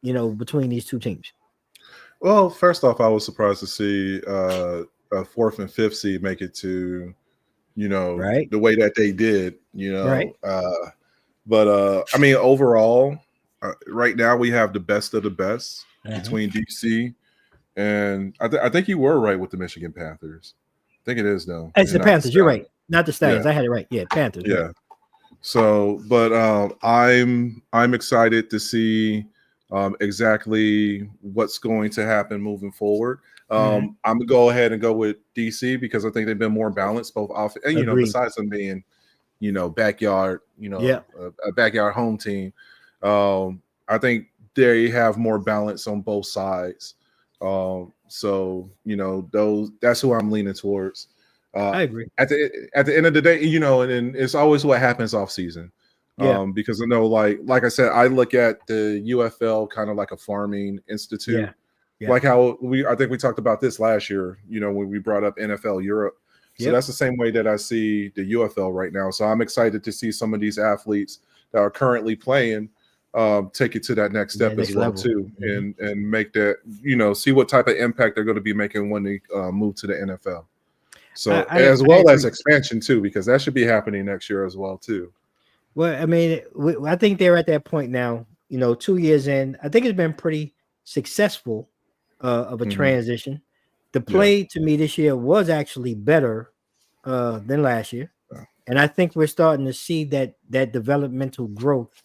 [SPEAKER 1] between these two teams.
[SPEAKER 2] Well, first off, I was surprised to see a fourth and fifth seed make it to,
[SPEAKER 1] Right,
[SPEAKER 2] the way that they did,
[SPEAKER 1] right.
[SPEAKER 2] But I mean, overall, right now we have the best of the best
[SPEAKER 1] Uh-huh.
[SPEAKER 2] between DC and I think you were right with the Michigan Panthers. I think it is though,
[SPEAKER 1] It's
[SPEAKER 2] and
[SPEAKER 1] the
[SPEAKER 2] not the
[SPEAKER 1] Panthers. You're right,
[SPEAKER 2] Stallions.
[SPEAKER 1] not the
[SPEAKER 2] Yeah,
[SPEAKER 1] Stallions. I had it right. Yeah, Panthers. Right.
[SPEAKER 2] yeah. So, but I'm excited to see exactly what's going to happen moving forward.
[SPEAKER 1] Mm-hmm.
[SPEAKER 2] I'm gonna go ahead and go with DC because I think they've been more balanced both off and
[SPEAKER 1] Agreed.
[SPEAKER 2] besides them being backyard,
[SPEAKER 1] Yeah.
[SPEAKER 2] a backyard home team. I think they have more balance on both sides. So that's who I'm leaning towards.
[SPEAKER 1] I agree.
[SPEAKER 2] At the end of the day, and it's always what happens off season.
[SPEAKER 1] Yeah.
[SPEAKER 2] Because I know, like I said, I look at the UFL kind of like a farming institute.
[SPEAKER 1] Yeah. Yeah.
[SPEAKER 2] Like how I think we talked about this last year, when we brought up NFL Europe. So
[SPEAKER 1] Yep.
[SPEAKER 2] that's the same way that I see the UFL right now. So I'm excited to see some of these athletes that are currently playing take it to that next step
[SPEAKER 1] next
[SPEAKER 2] as well
[SPEAKER 1] level.
[SPEAKER 2] too,
[SPEAKER 1] Mhm.
[SPEAKER 2] and make that, see what type of impact they're going to be making when they move to the NFL. So as
[SPEAKER 1] I
[SPEAKER 2] well as
[SPEAKER 1] agree.
[SPEAKER 2] expansion too, because that should be happening next year as well too.
[SPEAKER 1] Well, I mean, I think they're at that point now. 2 years in, I think it's been pretty successful of a transition. The
[SPEAKER 2] Yeah.
[SPEAKER 1] play to me this year was actually better than last year, and I think we're starting to see that developmental growth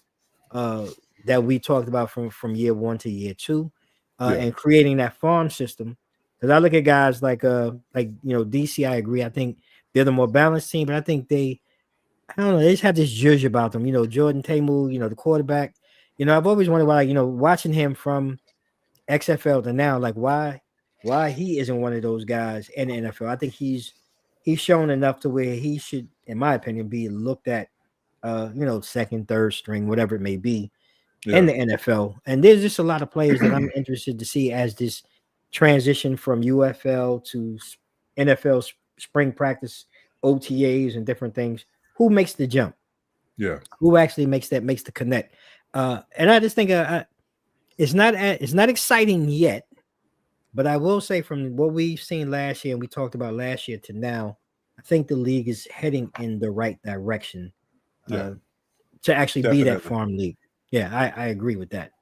[SPEAKER 1] that we talked about from year 1 to year 2, and creating that farm system. Because I look at guys like DC. I agree. I think they're the more balanced team, but I think I don't know, they just have this judge about them. Jordan Tamu, the quarterback. I've always wondered why, watching him from XFL to now, like why he isn't one of those guys in the NFL. I think he's shown enough to where he should, in my opinion, be looked at, second, third string, whatever it may be, in the NFL. And there's just a lot of players that I'm interested to see as this transition from UFL to NFL spring practice, OTAs, and different things. Who makes the jump?
[SPEAKER 2] Yeah.
[SPEAKER 1] Who actually makes the connect? And I just think it's not exciting yet, but I will say from what we've seen last year and we talked about last year to now, I think the league is heading in the right direction to actually be that farm league. Yeah, I agree with that.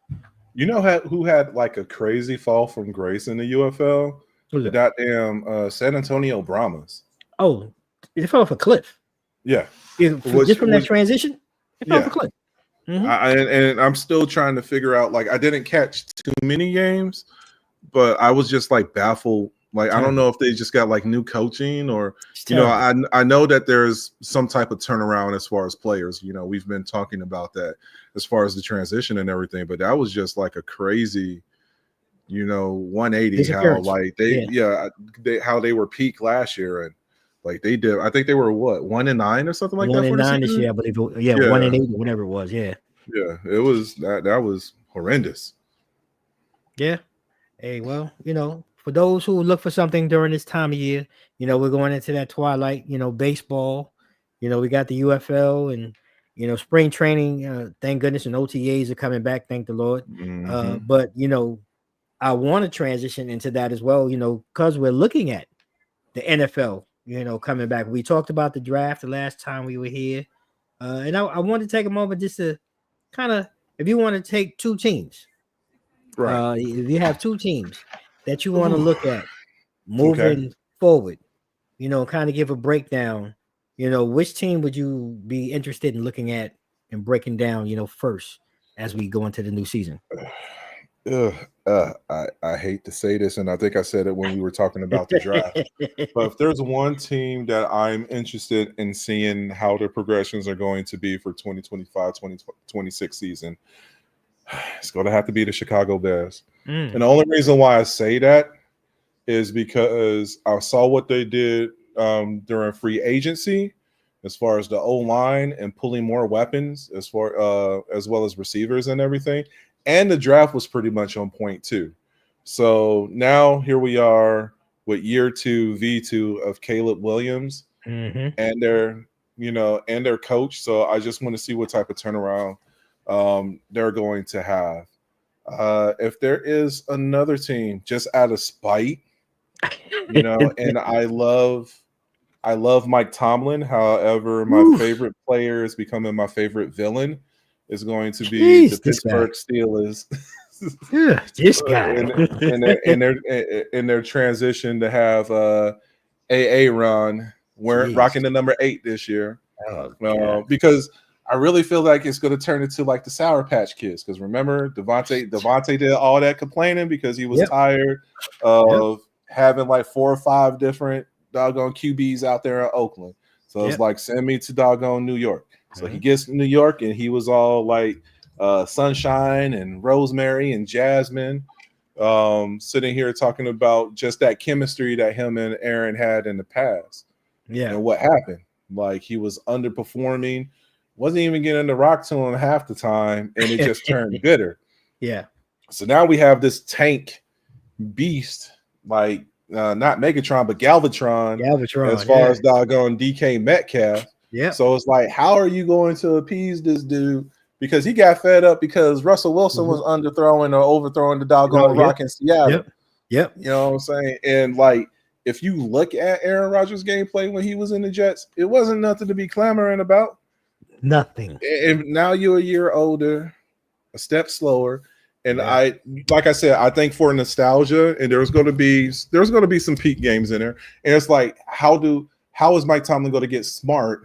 [SPEAKER 2] You know who had like a crazy fall from grace in the UFL? The goddamn San Antonio Brahmas.
[SPEAKER 1] Oh, it fell off a cliff.
[SPEAKER 2] Yeah.
[SPEAKER 1] Just from that transition, it fell off a cliff. Mm-hmm.
[SPEAKER 2] And I'm still trying to figure out, like, I didn't catch too many games, but I was just like baffled. Like, I don't know if they just got like new coaching or, I know that there's some type of turnaround as far as players. We've been talking about that as far as the transition and everything, but that was just like a crazy, 180 how like how they were peak last year. And like they did, I think they were 1-9 or something like that.
[SPEAKER 1] 1-9 this year, I believe. 1-8, whatever it was. Yeah,
[SPEAKER 2] it was that was horrendous.
[SPEAKER 1] Yeah. Hey, well, for those who look for something during this time of year, we're going into that twilight. Baseball. We got the UFL and spring training. Thank goodness, and OTAs are coming back. Thank the Lord.
[SPEAKER 2] Mm-hmm.
[SPEAKER 1] But I want to transition into that as well. Because we're looking at the NFL. Coming back. We talked about the draft the last time we were here. And I want to take a moment just to kind of, if you want to take two teams,
[SPEAKER 2] right?
[SPEAKER 1] If you have two teams that you want to look at moving forward, kind of give a breakdown, which team would you be interested in looking at and breaking down, first as we go into the new season?
[SPEAKER 2] I hate to say this, and I think I said it when we were talking about the draft, but if there's one team that I'm interested in seeing how the progressions are going to be for 2025-2026 season, it's going to have to be the Chicago Bears. And the only reason why I say that is because I saw what they did during free agency as far as the O-line and pulling more weapons as well as receivers and everything. And the draft was pretty much on point too. So now here we are with year 2 V2 of Caleb Williams and their coach. So I just want to see what type of turnaround they're going to have. If there is another team just out of spite, and I love Mike Tomlin. However, my favorite player is becoming my favorite villain. Is going to be the Pittsburgh Steelers.
[SPEAKER 1] This guy
[SPEAKER 2] in their transition to have AA Ron rocking the number 8 this year. Because I really feel like it's going to turn into like the Sour Patch Kids. Because remember, Devontae did all that complaining because he was tired of having like 4 or 5 different doggone QBs out there in Oakland. So it's like, send me to doggone New York. So he gets to New York and he was all like Sunshine and Rosemary and Jasmine, sitting here talking about just that chemistry that him and Aaron had in the past. Yeah. And what happened? Like, he was underperforming, wasn't even getting the rock to him half the time, and it just turned bitter.
[SPEAKER 1] Yeah.
[SPEAKER 2] So now we have this tank beast, like not Megatron, but Galvatron as far as doggone DK Metcalf.
[SPEAKER 1] Yeah.
[SPEAKER 2] So it's like, how are you going to appease this dude? Because he got fed up because Russell Wilson was underthrowing or overthrowing the doggone rock in Seattle.
[SPEAKER 1] Yep.
[SPEAKER 2] You know what I'm saying? And like, if you look at Aaron Rodgers' gameplay when he was in the Jets, it wasn't nothing to be clamoring about.
[SPEAKER 1] Nothing.
[SPEAKER 2] And now you're a year older, a step slower, And like I said, I think for nostalgia, and there's going to be some peak games in there, and it's like, how is Mike Tomlin going to get smart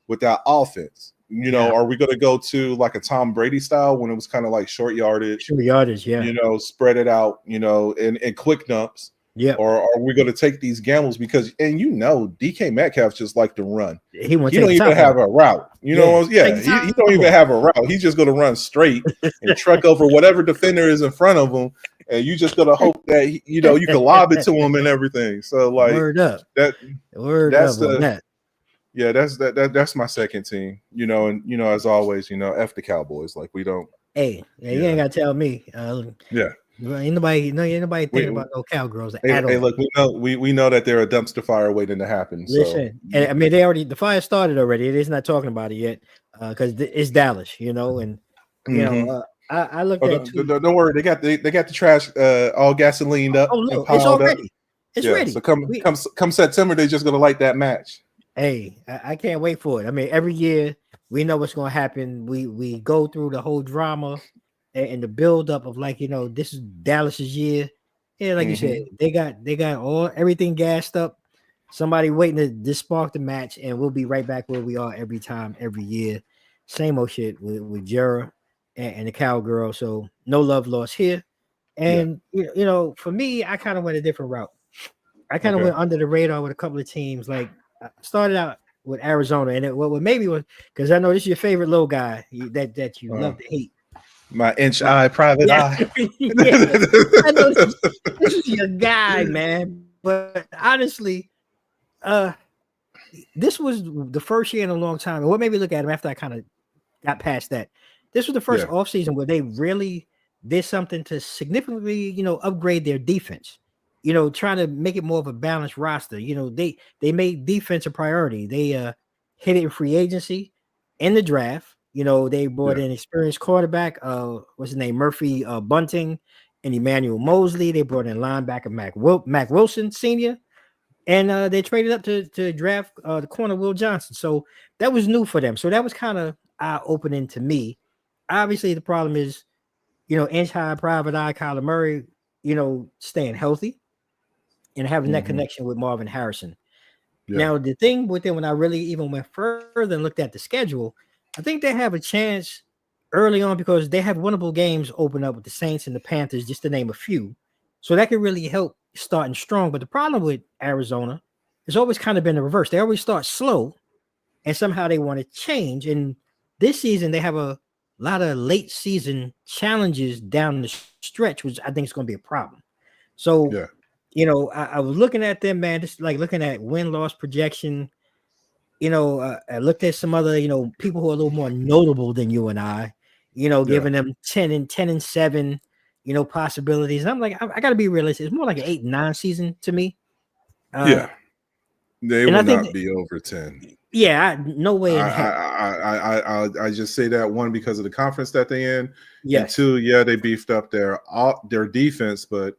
[SPEAKER 2] with that offense? You know, are we going to go to like a Tom Brady style when it was kind of like short yardage, you know, spread it out, you know, and quick dumps?
[SPEAKER 1] Yeah.
[SPEAKER 2] Or are we going to take these gambles because, and you know, DK Metcalf just like to run.
[SPEAKER 1] He
[SPEAKER 2] don't even have a route. You know, he don't even have a route. He's just going to run straight and truck over whatever defender is in front of him, and you just going to hope that you know you can lob it to him and everything. So like that's my second team. You know, and you know, as always, you know, F the Cowboys. Like we don't.
[SPEAKER 1] Hey, you ain't got to tell me. Ain't nobody thinking about no cowgirls at all.
[SPEAKER 2] Hey, look, we know that they're a dumpster fire waiting to happen.
[SPEAKER 1] Listen, and I mean the fire started already. It is not talking about it yet because it's Dallas, you know, and you know I looked at.
[SPEAKER 2] Don't worry, they got the trash all gasolined up.
[SPEAKER 1] Oh look, it's already. It's ready.
[SPEAKER 2] So come September, they're just gonna light that match.
[SPEAKER 1] Hey, I can't wait for it. I mean, every year we know what's gonna happen. We go through the whole drama. And the buildup of like, you know, this is Dallas's year. Yeah, like you said, they got everything gassed up. Somebody waiting to spark the match, and we'll be right back where we are every time, every year. Same old shit with Jera and the cowgirl. So no love lost here. And you know, for me, I kind of went a different route. I kind of went under the radar with a couple of teams. Like I started out with Arizona, and what maybe was because I know this is your favorite little guy that you love to hate.
[SPEAKER 2] My inch eye, private eye.
[SPEAKER 1] I know this is your guy, man. But honestly, this was the first year in a long time. And what made me look at him after I kind of got past that? This was the first offseason where they really did something to significantly, you know, upgrade their defense. You know, trying to make it more of a balanced roster. You know, they made defense a priority. They hit it in free agency, in the draft. You know, they brought in experienced quarterback, what's his name, Murphy Bunting, and Emmanuel Mosley. They brought in linebacker Mac Wilson Sr., and they traded up to draft the corner Will Johnson. So that was new for them. So that was kind of eye-opening to me. Obviously, the problem is, you know, inch high, private eye, Kyler Murray, you know, staying healthy and having that connection with Marvin Harrison. Now, the thing with them, when I really even went further and looked at the schedule, I think they have a chance early on because they have winnable games open up with the Saints and the Panthers, just to name a few. So that could really help starting strong. But the problem with Arizona has always kind of been the reverse. They always start slow, and somehow they want to change. And this season, they have a lot of late season challenges down the stretch, which I think is going to be a problem. So, you know, I was looking at them, man, just like looking at win-loss projection. You know, I looked at some other, you know, people who are a little more notable than you and I, you know, giving them 10 and 7, you know, possibilities. And I'm like, I got to be realistic. It's more like an 8 and 9 season to me.
[SPEAKER 2] They will not be over 10.
[SPEAKER 1] Yeah, no way.
[SPEAKER 2] I just say that one because of the conference that they're in.
[SPEAKER 1] Yes.
[SPEAKER 2] And two, they beefed up their defense, but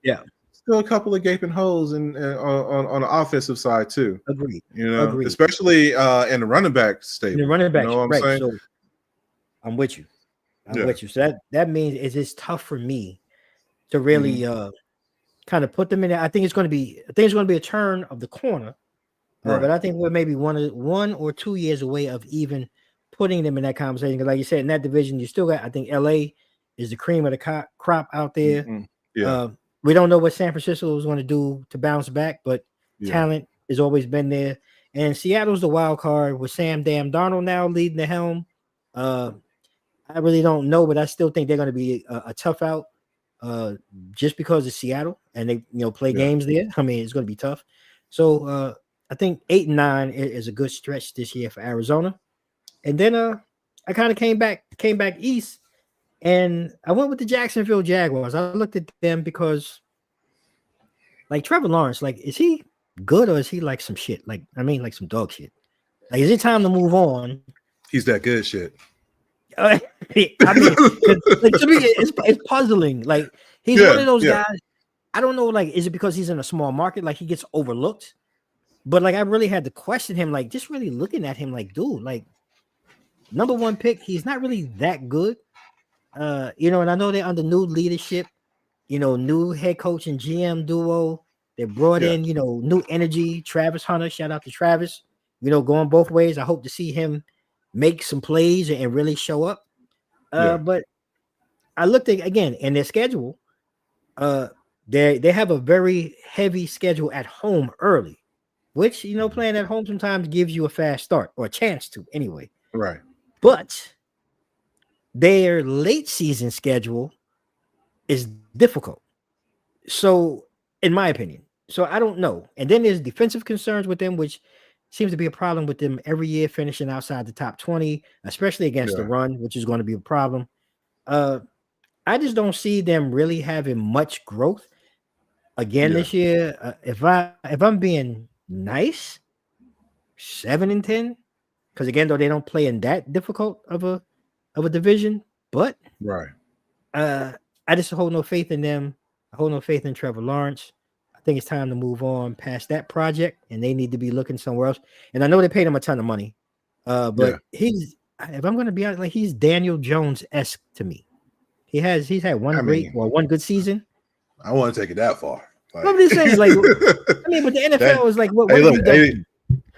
[SPEAKER 2] still a couple of gaping holes on the offensive side too.
[SPEAKER 1] Agreed.
[SPEAKER 2] You know, especially in the running back stable.
[SPEAKER 1] The running back,
[SPEAKER 2] you know what I'm saying?
[SPEAKER 1] So I'm with you. I'm with you. So that means it's just tough for me to really kind of put them in there. I think it's going to be a turn of the corner. But I think we're maybe 1 or 2 years away of even putting them in that conversation. Because like you said, in that division, you still got, I think LA is the cream of the crop out there. We don't know what San Francisco is going to do to bounce back, but talent has always been there. And Seattle's the wild card with Sam Darnold now leading the helm. I really don't know, but I still think they're going to be a tough out just because it's Seattle and they, you know, play games there. I mean, it's going to be tough. So I think 8 and 9 is a good stretch this year for Arizona. And then I kind of came back east. And I went with the Jacksonville Jaguars. I looked at them because, like, Trevor Lawrence, like, is he good or is he like some shit? Like, I mean, like some dog shit. Like, is it time to move on?
[SPEAKER 2] He's that good shit.
[SPEAKER 1] I mean, like, to me, it's puzzling. Like, he's one of those guys. I don't know, like, is it because he's in a small market? Like, he gets overlooked? But, like, I really had to question him, like, just really looking at him like, dude, like, number 1 pick, he's not really that good. And I know they're under new leadership, new head coach and GM duo. They brought
[SPEAKER 2] Yeah,
[SPEAKER 1] in, new energy. Travis Hunter, shout out to Travis, going both ways. I hope to see him make some plays and really show up.
[SPEAKER 2] yeah,
[SPEAKER 1] But I looked at again in their schedule. Uh, they have a very heavy schedule at home early, which playing at home sometimes gives you a fast start or a chance to anyway.
[SPEAKER 2] right.
[SPEAKER 1] But their late season schedule is difficult. So, in my opinion, so I don't know. And then there's defensive concerns with them, which seems to be a problem with them every year, finishing outside the top 20, especially against the
[SPEAKER 2] Yeah,
[SPEAKER 1] run, which is going to be a problem. Uh, I just don't see them really having much growth again
[SPEAKER 2] yeah,
[SPEAKER 1] this year. If I'm being nice, 7-10, because again, though they don't play in that difficult of a division, but
[SPEAKER 2] right.
[SPEAKER 1] uh, I just hold no faith in them. I hold no faith in Trevor Lawrence. I think it's time to move on past that project, and they need to be looking somewhere else. And I know they paid him a ton of money,
[SPEAKER 2] Yeah.
[SPEAKER 1] but if I'm going to be honest, like he's Daniel Jones esque to me. He's had
[SPEAKER 2] I mean,
[SPEAKER 1] one good season.
[SPEAKER 2] I want to take it that far.
[SPEAKER 1] What
[SPEAKER 2] Like,
[SPEAKER 1] I'm just saying, like, I mean, but the NFL is like, what
[SPEAKER 2] hey,
[SPEAKER 1] have
[SPEAKER 2] look,
[SPEAKER 1] you done?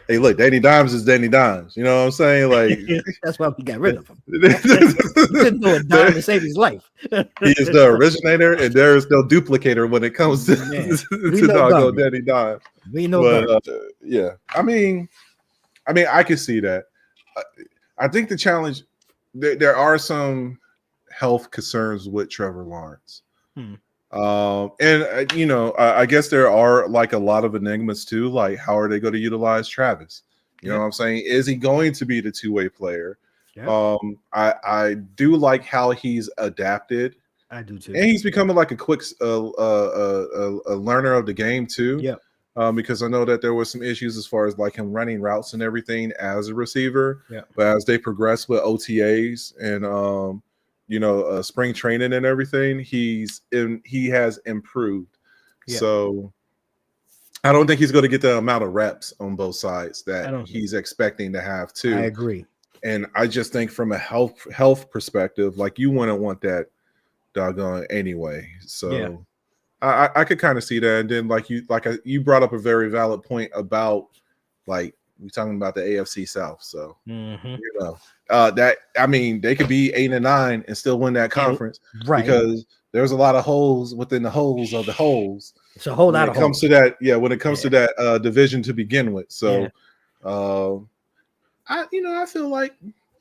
[SPEAKER 2] hey, look, Danny Dimes is Danny Dimes. You know what I'm saying? Like,
[SPEAKER 1] That's why we got rid of him. He couldn't throw a dime to save his life.
[SPEAKER 2] he is the originator, and there is no duplicator when it comes to,
[SPEAKER 1] Man, we
[SPEAKER 2] to
[SPEAKER 1] know
[SPEAKER 2] doggone
[SPEAKER 1] garbage.
[SPEAKER 2] Danny Dimes.
[SPEAKER 1] We know
[SPEAKER 2] But
[SPEAKER 1] garbage.
[SPEAKER 2] yeah, I can see that. I think the challenge there are some health concerns with Trevor Lawrence.
[SPEAKER 1] Hmm.
[SPEAKER 2] And I guess there are like a lot of enigmas too. Like, how are they going to utilize Travis? You know
[SPEAKER 1] Yep.
[SPEAKER 2] what I'm saying? Is he going to be the two-way player?
[SPEAKER 1] Yep.
[SPEAKER 2] I do like how he's adapted,
[SPEAKER 1] I do too.
[SPEAKER 2] and he's becoming like a quick a learner of the game too.
[SPEAKER 1] Yep.
[SPEAKER 2] Because I know that there was some issues as far as like him running routes and everything as a receiver.
[SPEAKER 1] Yeah.
[SPEAKER 2] But as they progress with OTAs and spring training and everything, he has improved.
[SPEAKER 1] Yeah.
[SPEAKER 2] So I don't think he's going to get the amount of reps on both sides
[SPEAKER 1] I
[SPEAKER 2] that
[SPEAKER 1] don't
[SPEAKER 2] he's expecting to have too.
[SPEAKER 1] I agree.
[SPEAKER 2] And I just think from a health perspective, like you wouldn't want that doggone anyway. So
[SPEAKER 1] Yeah.
[SPEAKER 2] I could kind of see that. And then you brought up a very valid point about like we're talking about the AFC South. So
[SPEAKER 1] Mhm.
[SPEAKER 2] that I mean they could be 8-9 and still win that conference
[SPEAKER 1] Right.
[SPEAKER 2] because there's a lot of holes within the holes of the holes.
[SPEAKER 1] It's a whole
[SPEAKER 2] When
[SPEAKER 1] lot
[SPEAKER 2] it
[SPEAKER 1] of
[SPEAKER 2] comes
[SPEAKER 1] holes.
[SPEAKER 2] to that, when it comes to that division to begin with. So I feel like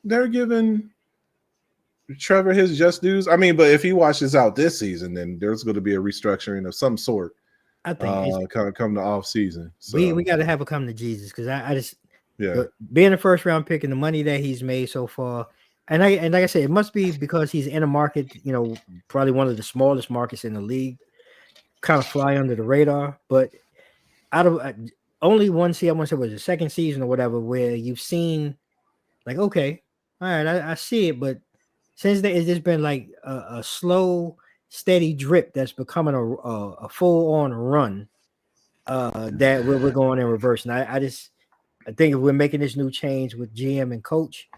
[SPEAKER 2] they're giving Trevor his just dues. I mean, but if he washes out this season, then there's going to be a restructuring of some sort.
[SPEAKER 1] I think it's,
[SPEAKER 2] Kind of come the off season. So
[SPEAKER 1] we got to have a come to Jesus because I just
[SPEAKER 2] yeah,
[SPEAKER 1] being a first round pick and the money that he's made so far, and like I said, it must be because he's in a market, probably one of the smallest markets in the league, kind of fly under the radar. But out of only one season, I want to say was the second season or whatever, where you've seen like, okay, all right, I see it, but since then it's just been like a slow, steady drip that's becoming a full on run. That we're going in reverse, and I think if we're making this new change with GM and coach,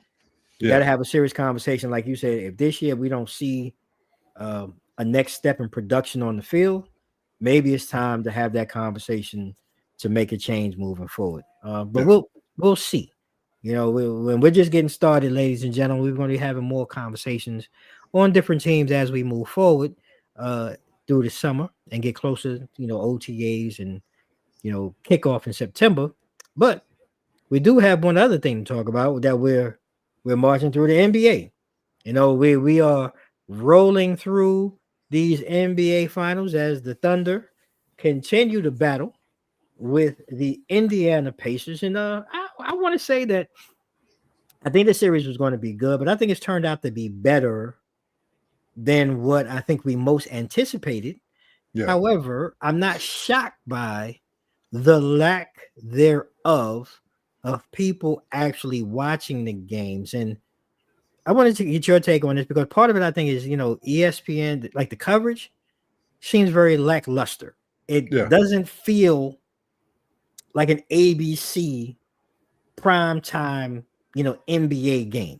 [SPEAKER 1] we got to have a serious conversation. Like you said, if this year we don't see a next step in production on the field, maybe it's time to have that conversation to make a change moving forward. But we'll see. When we're just getting started, ladies and gentlemen, we're going to be having more conversations on different teams as we move forward through the summer and get closer, OTAs and kickoff in September. But we do have one other thing to talk about that we're marching through the NBA. We are rolling through these NBA finals as the Thunder continue to battle with the Indiana Pacers. And I want to say that I think the series was going to be good, but I think it's turned out to be better than what I think we most anticipated.
[SPEAKER 2] yeah,
[SPEAKER 1] However, I'm not shocked by the lack thereof of people actually watching the games. And I wanted to get your take on this because part of it, I think, is, ESPN, like the coverage seems very lackluster. It doesn't feel like an ABC primetime, NBA game.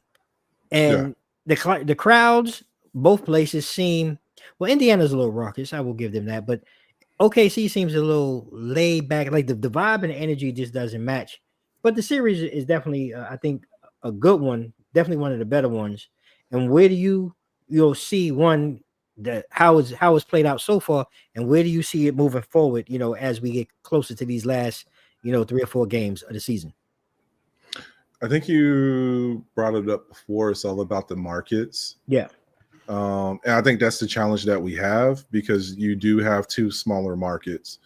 [SPEAKER 1] And the crowds both places seem well. Indiana's a little raucous. I will give them that, but OKC seems a little laid back. Like the vibe and the energy just doesn't match. But the series is definitely, I think, a good one. Definitely one of the better ones. And where do you'll see one that how it's played out so far, and where do you see it moving forward? As we get closer to these last 3 or 4 games of the season.
[SPEAKER 2] I think you brought it up before. It's all about the markets.
[SPEAKER 1] Yeah.
[SPEAKER 2] And I think that's the challenge that we have, because you do have 2 smaller markets,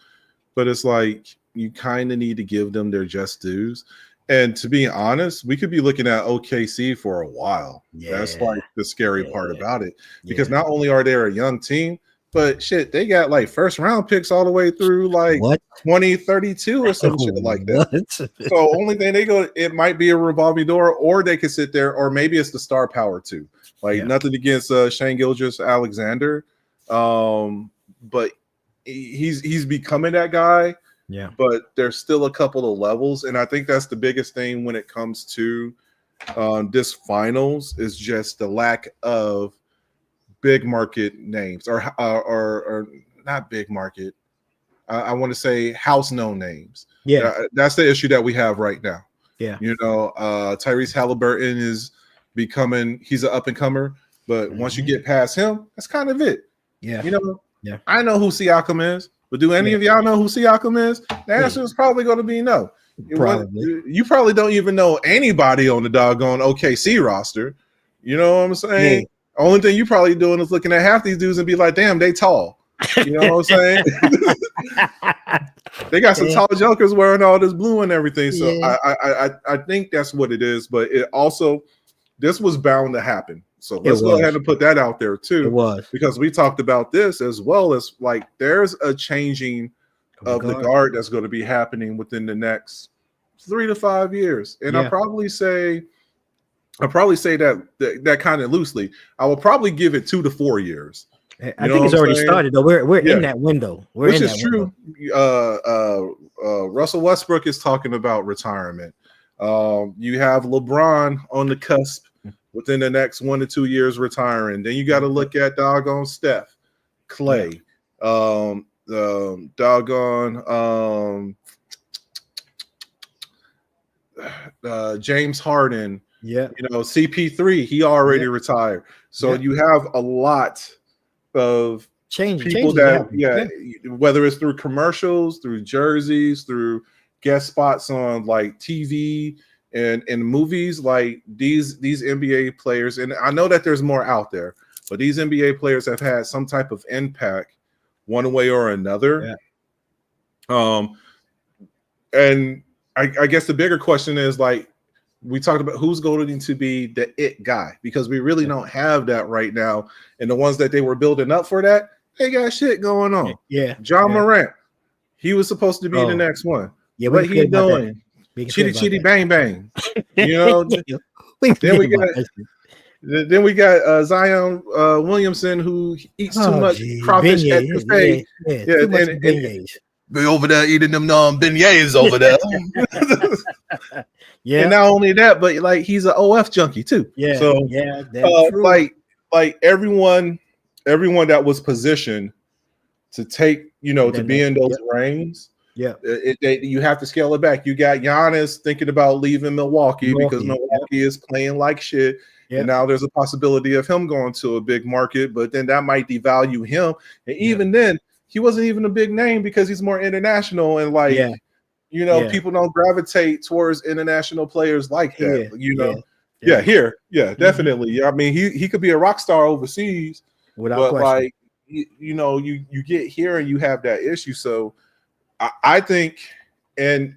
[SPEAKER 2] but it's like you kind of need to give them their just dues. And to be honest, we could be looking at OKC for a while.
[SPEAKER 1] Yeah.
[SPEAKER 2] That's like the scary part about it, because not only are they a young team, but shit, they got like first round picks all the way through like 2032 or some shit like that. So only thing it might be a revolving door, or they could sit there, or maybe it's the star power too. Like nothing against Shane Gilgeous-Alexander, but he's becoming that guy.
[SPEAKER 1] Yeah.
[SPEAKER 2] But there's still a couple of levels, and I think that's the biggest thing when it comes to this finals is just the lack of big market names, or not big market. I want to say house known names.
[SPEAKER 1] Yeah,
[SPEAKER 2] that's the issue that we have right now.
[SPEAKER 1] Yeah,
[SPEAKER 2] Tyrese Halliburton is he's an up and comer, but once you get past him, that's kind of it.
[SPEAKER 1] Yeah,
[SPEAKER 2] yeah. I know who Siakam is, but do any of y'all know who Siakam is? The answer is probably going to be no. You probably don't even know anybody on the doggone OKC roster. You know what I'm saying? Only thing you probably doing is looking at half these dudes and be like, damn, they tall. You know what I'm saying? They got some tall jokers wearing all this blue and everything. So I think that's what it is. But it also, this was bound to happen. So let's go ahead and put that out there too.
[SPEAKER 1] It was.
[SPEAKER 2] Because we talked about this as well, as like there's a changing of the guard that's going to be happening within the next 3 to 5 years. And I'll probably say that kind of loosely. I will probably give it 2 to 4 years.
[SPEAKER 1] I think it's already started though. We're in that window.
[SPEAKER 2] Which is true. Russell Westbrook is talking about retirement. You have LeBron on the cusp within the next 1 to 2 years retiring. Then you got to look at doggone Steph, Clay, James Harden.
[SPEAKER 1] Yeah,
[SPEAKER 2] CP3, he already retired. So you have a lot of people that whether it's through commercials, through jerseys, through guest spots on like TV and movies, like these NBA players, and I know that there's more out there, but these NBA players have had some type of impact one way or another. And I guess the bigger question is, like, we talked about who's going to be the it guy, because we really don't have that right now. And the ones that they were building up for that, they got shit going on. John Morant, he was supposed to be the next one. What he doing? Chitty chitty bang bang. Then we got Zion Williamson, who eats too much crawfish at the buffet. Be over there eating them beignets over there. And not only that, but like he's an OF junkie too. Like everyone that was positioned to take, to be in those reigns. You have to scale it back. You got Giannis thinking about leaving Milwaukee because Milwaukee is playing like shit. And now there's a possibility of him going to a big market, but then that might devalue him. And even then, he wasn't even a big name because he's more international, and like people don't gravitate towards international players like that. Definitely. I mean, he could be a rock star overseas, but question. Like you get here and you have that issue. So I think, and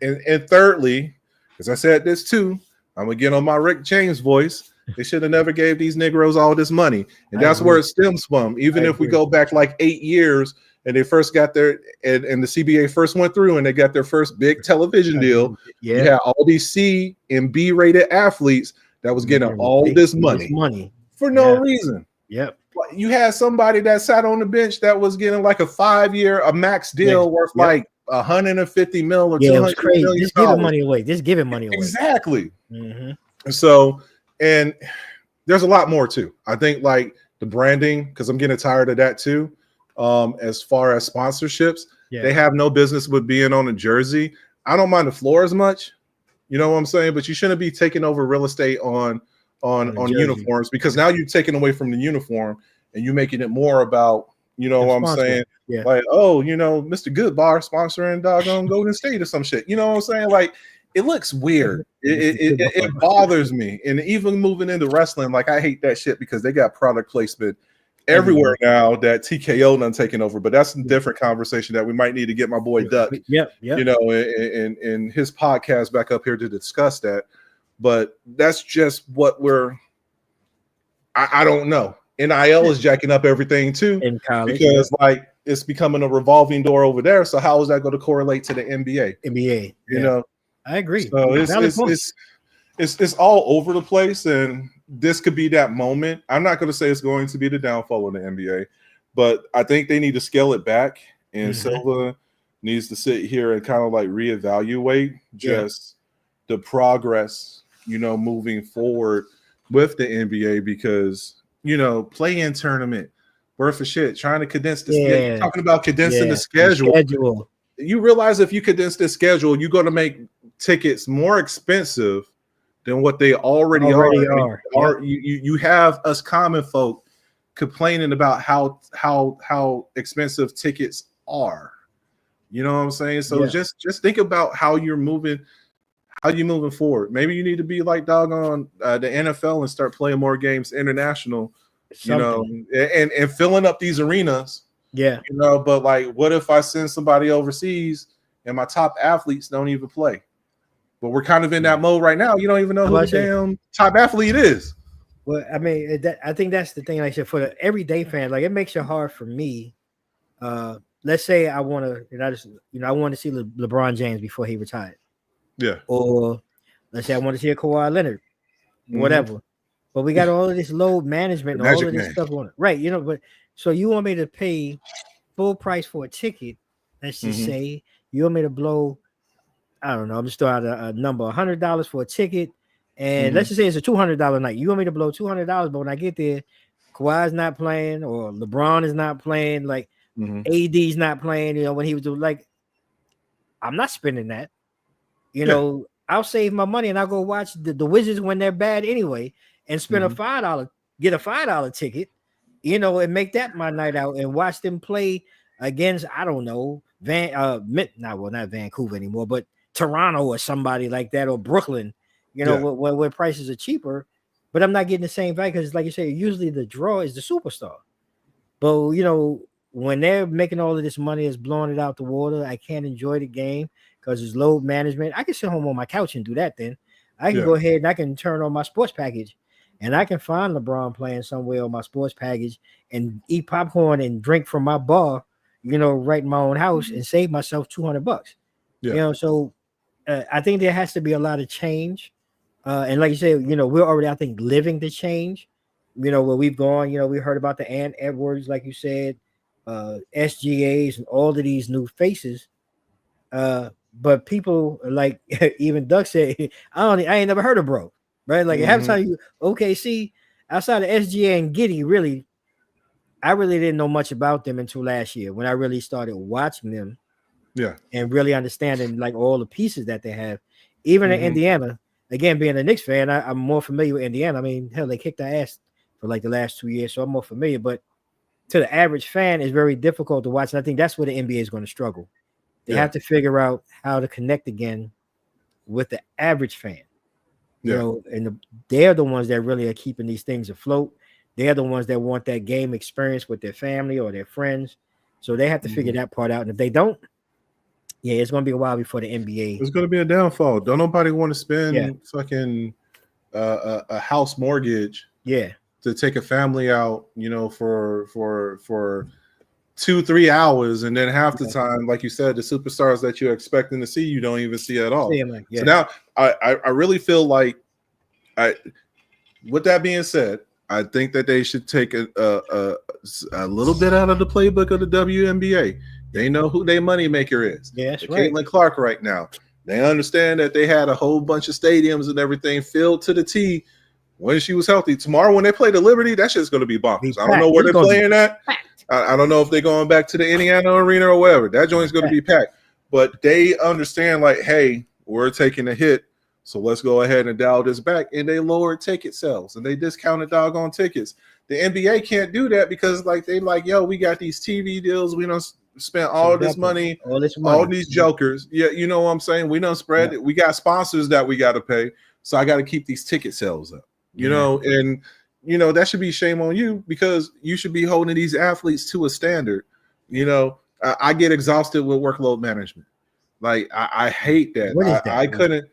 [SPEAKER 2] thirdly, as I said this too, I'm gonna get on my Rick James voice. They should have never gave these Negroes all this money, and that's where it stems from. Even if we go back like 8 years. And they first got their, and the CBA first went through and they got their first big television deal. You had all these C and B rated athletes that was getting all this money for no reason. You had somebody that sat on the bench that was getting like a 5-year, max deal worth like 150 mil or 200 million.
[SPEAKER 1] Just giving money away.
[SPEAKER 2] Exactly. So, and there's a lot more too. I think like the branding, because I'm getting tired of that too. As far as sponsorships, they have no business with being on a jersey. I don't mind the floor as much, you know what I'm saying, but you shouldn't be taking over real estate on uniforms, because now you're taking away from the uniform and you're making it more about, you know what I'm saying, like, oh, you know, Mr. Goodbar sponsoring doggone Golden State or some shit, you know what I'm saying? Like, it looks weird. It bothers me. And even moving into wrestling, like, I hate that shit because they got product placement everywhere now that TKO done taken over. But that's a different conversation that we might need to get my boy Duck, you know, in his podcast back up here to discuss that. But that's just what I don't know. NIL is jacking up everything too
[SPEAKER 1] in college,
[SPEAKER 2] because like it's becoming a revolving door over there. So how is that going to correlate to the NBA? You know,
[SPEAKER 1] I agree.
[SPEAKER 2] So it's all over the place, and this could be that moment. I'm not going to say it's going to be the downfall of the NBA, but I think they need to scale it back, and Silva needs to sit here and kind of like reevaluate just the progress, you know, moving forward with the NBA, because, you know, play-in tournament worth of shit, trying to condense this. Talking about condensing the schedule. You realize if you condense this schedule, you're going to make tickets more expensive than what they already are. You have us common folk complaining about how expensive tickets are. You know what I'm saying? So just think about how you're moving forward. Maybe you need to be like doggone the NFL and start playing more games international, you know, and filling up these arenas. You know, but like, what if I send somebody overseas and my top athletes don't even play? But we're kind of in that mode right now. You don't even know who the damn top athlete is.
[SPEAKER 1] Well, I mean, I think that's the thing. Like I said, for the everyday fan, like, it makes it hard for me. Let's say I want to, I want to see LeBron James before he retired. Or let's say I want to see a Kawhi Leonard, whatever. But we got all of this load management and all of this stuff on it. Right. You know, but so you want me to pay full price for a ticket? Let's just say you want me to blow, I don't know, I'm just throwing out a number, $100 for a ticket. And let's just say it's a $200 night. You want me to blow $200, but when I get there, Kawhi's not playing, or LeBron is not playing, like AD's not playing, you know, when he was doing, like, I'm not spending that. You know, I'll save my money and I'll go watch the Wizards when they're bad anyway, and spend get a $5 ticket, you know, and make that my night out and watch them play against, I don't know, not Vancouver anymore, but Toronto or somebody like that, or Brooklyn, you know, where prices are cheaper. But I'm not getting the same value because, like you say, usually the draw is the superstar. But, you know, when they're making all of this money, it's blowing it out the water. I can't enjoy the game because it's load management. I can sit home on my couch and do that then. I can go ahead and I can turn on my sports package, and I can find LeBron playing somewhere on my sports package and eat popcorn and drink from my bar, you know, right in my own house, and save myself $200. You know, so I think there has to be a lot of change. And like you said, you know, we're already, I think, living the change, you know, where we've gone, you know, we heard about the Ant Edwards, like you said, SGAs and all of these new faces. But people like even Duck said, I ain't never heard of bro, right? Like half the time you OKC outside of SGA and Giddey, really, I really didn't know much about them until last year when I really started watching them. And really understanding like all the pieces that they have. Even in Indiana, again, being a Knicks fan, I'm more familiar with Indiana. I mean, hell, they kicked our ass for like the last 2 years, so I'm more familiar. But to the average fan, it's very difficult to watch. And I think that's where the NBA is going to struggle. They have to figure out how to connect again with the average fan. You know, and they're the ones that really are keeping these things afloat. They're the ones that want that game experience with their family or their friends. So they have to figure that part out. And if they don't, it's going to be a while before the NBA.
[SPEAKER 2] It's going to be a downfall. Don't nobody want to spend fucking a house mortgage to take a family out, you know, for 2-3 hours, and then half the time, like you said, the superstars that you're expecting to see, you don't even see at all. So now I really feel like, with that being said, I think that they should take a little bit out of the playbook of the WNBA. They know who their moneymaker is.
[SPEAKER 1] That's right.
[SPEAKER 2] Caitlin Clark right now. They understand that they had a whole bunch of stadiums and everything filled to the T when she was healthy. Tomorrow when they play the Liberty, that shit's gonna be bonkers. I don't know where they're playing at. I don't know if they're going back to the Indiana arena or whatever. That joint's gonna be packed. But they understand, like, hey, we're taking a hit, so let's go ahead and dial this back. And they lowered ticket sales and they discounted doggone tickets. The NBA can't do that because, like, they like, yo, we got these TV deals. We don't spend all this money, all these jokers. Yeah, you know what I'm saying? We don't spread it. We got sponsors that we got to pay. So I got to keep these ticket sales up, you know, and, you know, that should be shame on you because you should be holding these athletes to a standard. You know, I get exhausted with workload management. Like, I hate that.
[SPEAKER 1] What is that?
[SPEAKER 2] I couldn't.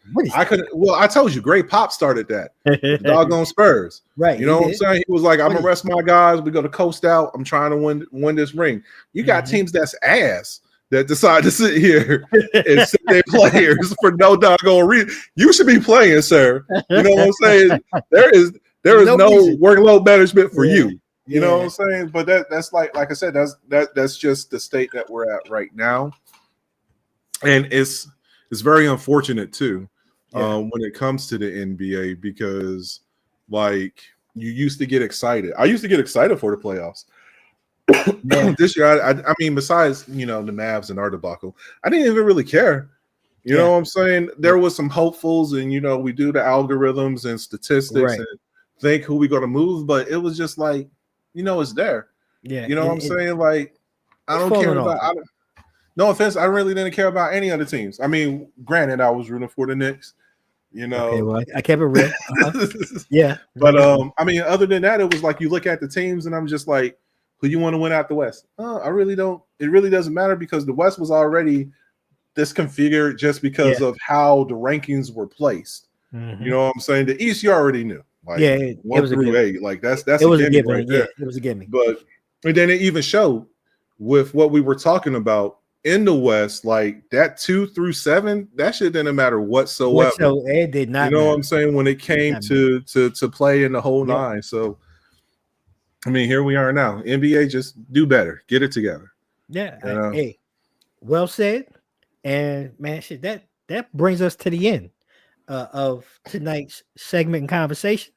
[SPEAKER 2] Well, I told you, Great Pop started that. The doggone Spurs.
[SPEAKER 1] Right.
[SPEAKER 2] You know what I'm saying? He was like, I'm going to rest my guys. We're going to coast out. I'm trying to win this ring. You got teams that's ass that decide to sit here and sit their players for no doggone reason. You should be playing, sir. You know what I'm saying? There is no workload management for you. You know what I'm saying? But that's like I said, that's just the state that we're at right now. And it's very unfortunate too when it comes to the NBA because, like, you used to get excited. I used to get excited for the playoffs. This year, I mean, besides, you know, the Mavs and our debacle, I didn't even really care. You know what I'm saying? There was some hopefuls, and, you know, we do the algorithms and statistics and think who we going to move, but it was just like, you know, it's there. Yeah, you know what I'm saying? Like, I don't care about. No offense, I really didn't care about any other teams. I mean, granted, I was rooting for the Knicks. You know,
[SPEAKER 1] okay, well, I kept it real. Yeah,
[SPEAKER 2] but I mean, other than that, it was like you look at the teams, and I'm just like, who you want to win out the West? I really don't. It really doesn't matter because the West was already disconfigured just because of how the rankings were placed. You know what I'm saying? The East you already knew. Like, it 1 through 8. Like that's a gimme right there.
[SPEAKER 1] It was a gimme.
[SPEAKER 2] But and then it even showed with what we were talking about in the West, like that 2 through 7, that shit didn't matter whatsoever.
[SPEAKER 1] So it did not.
[SPEAKER 2] You know what I'm saying? When it came to play in the whole 9. So I mean, here we are now. NBA, just do better. Get it together.
[SPEAKER 1] Yeah. Hey, well said. And man, shit, that brings us to the end of tonight's segment and conversation.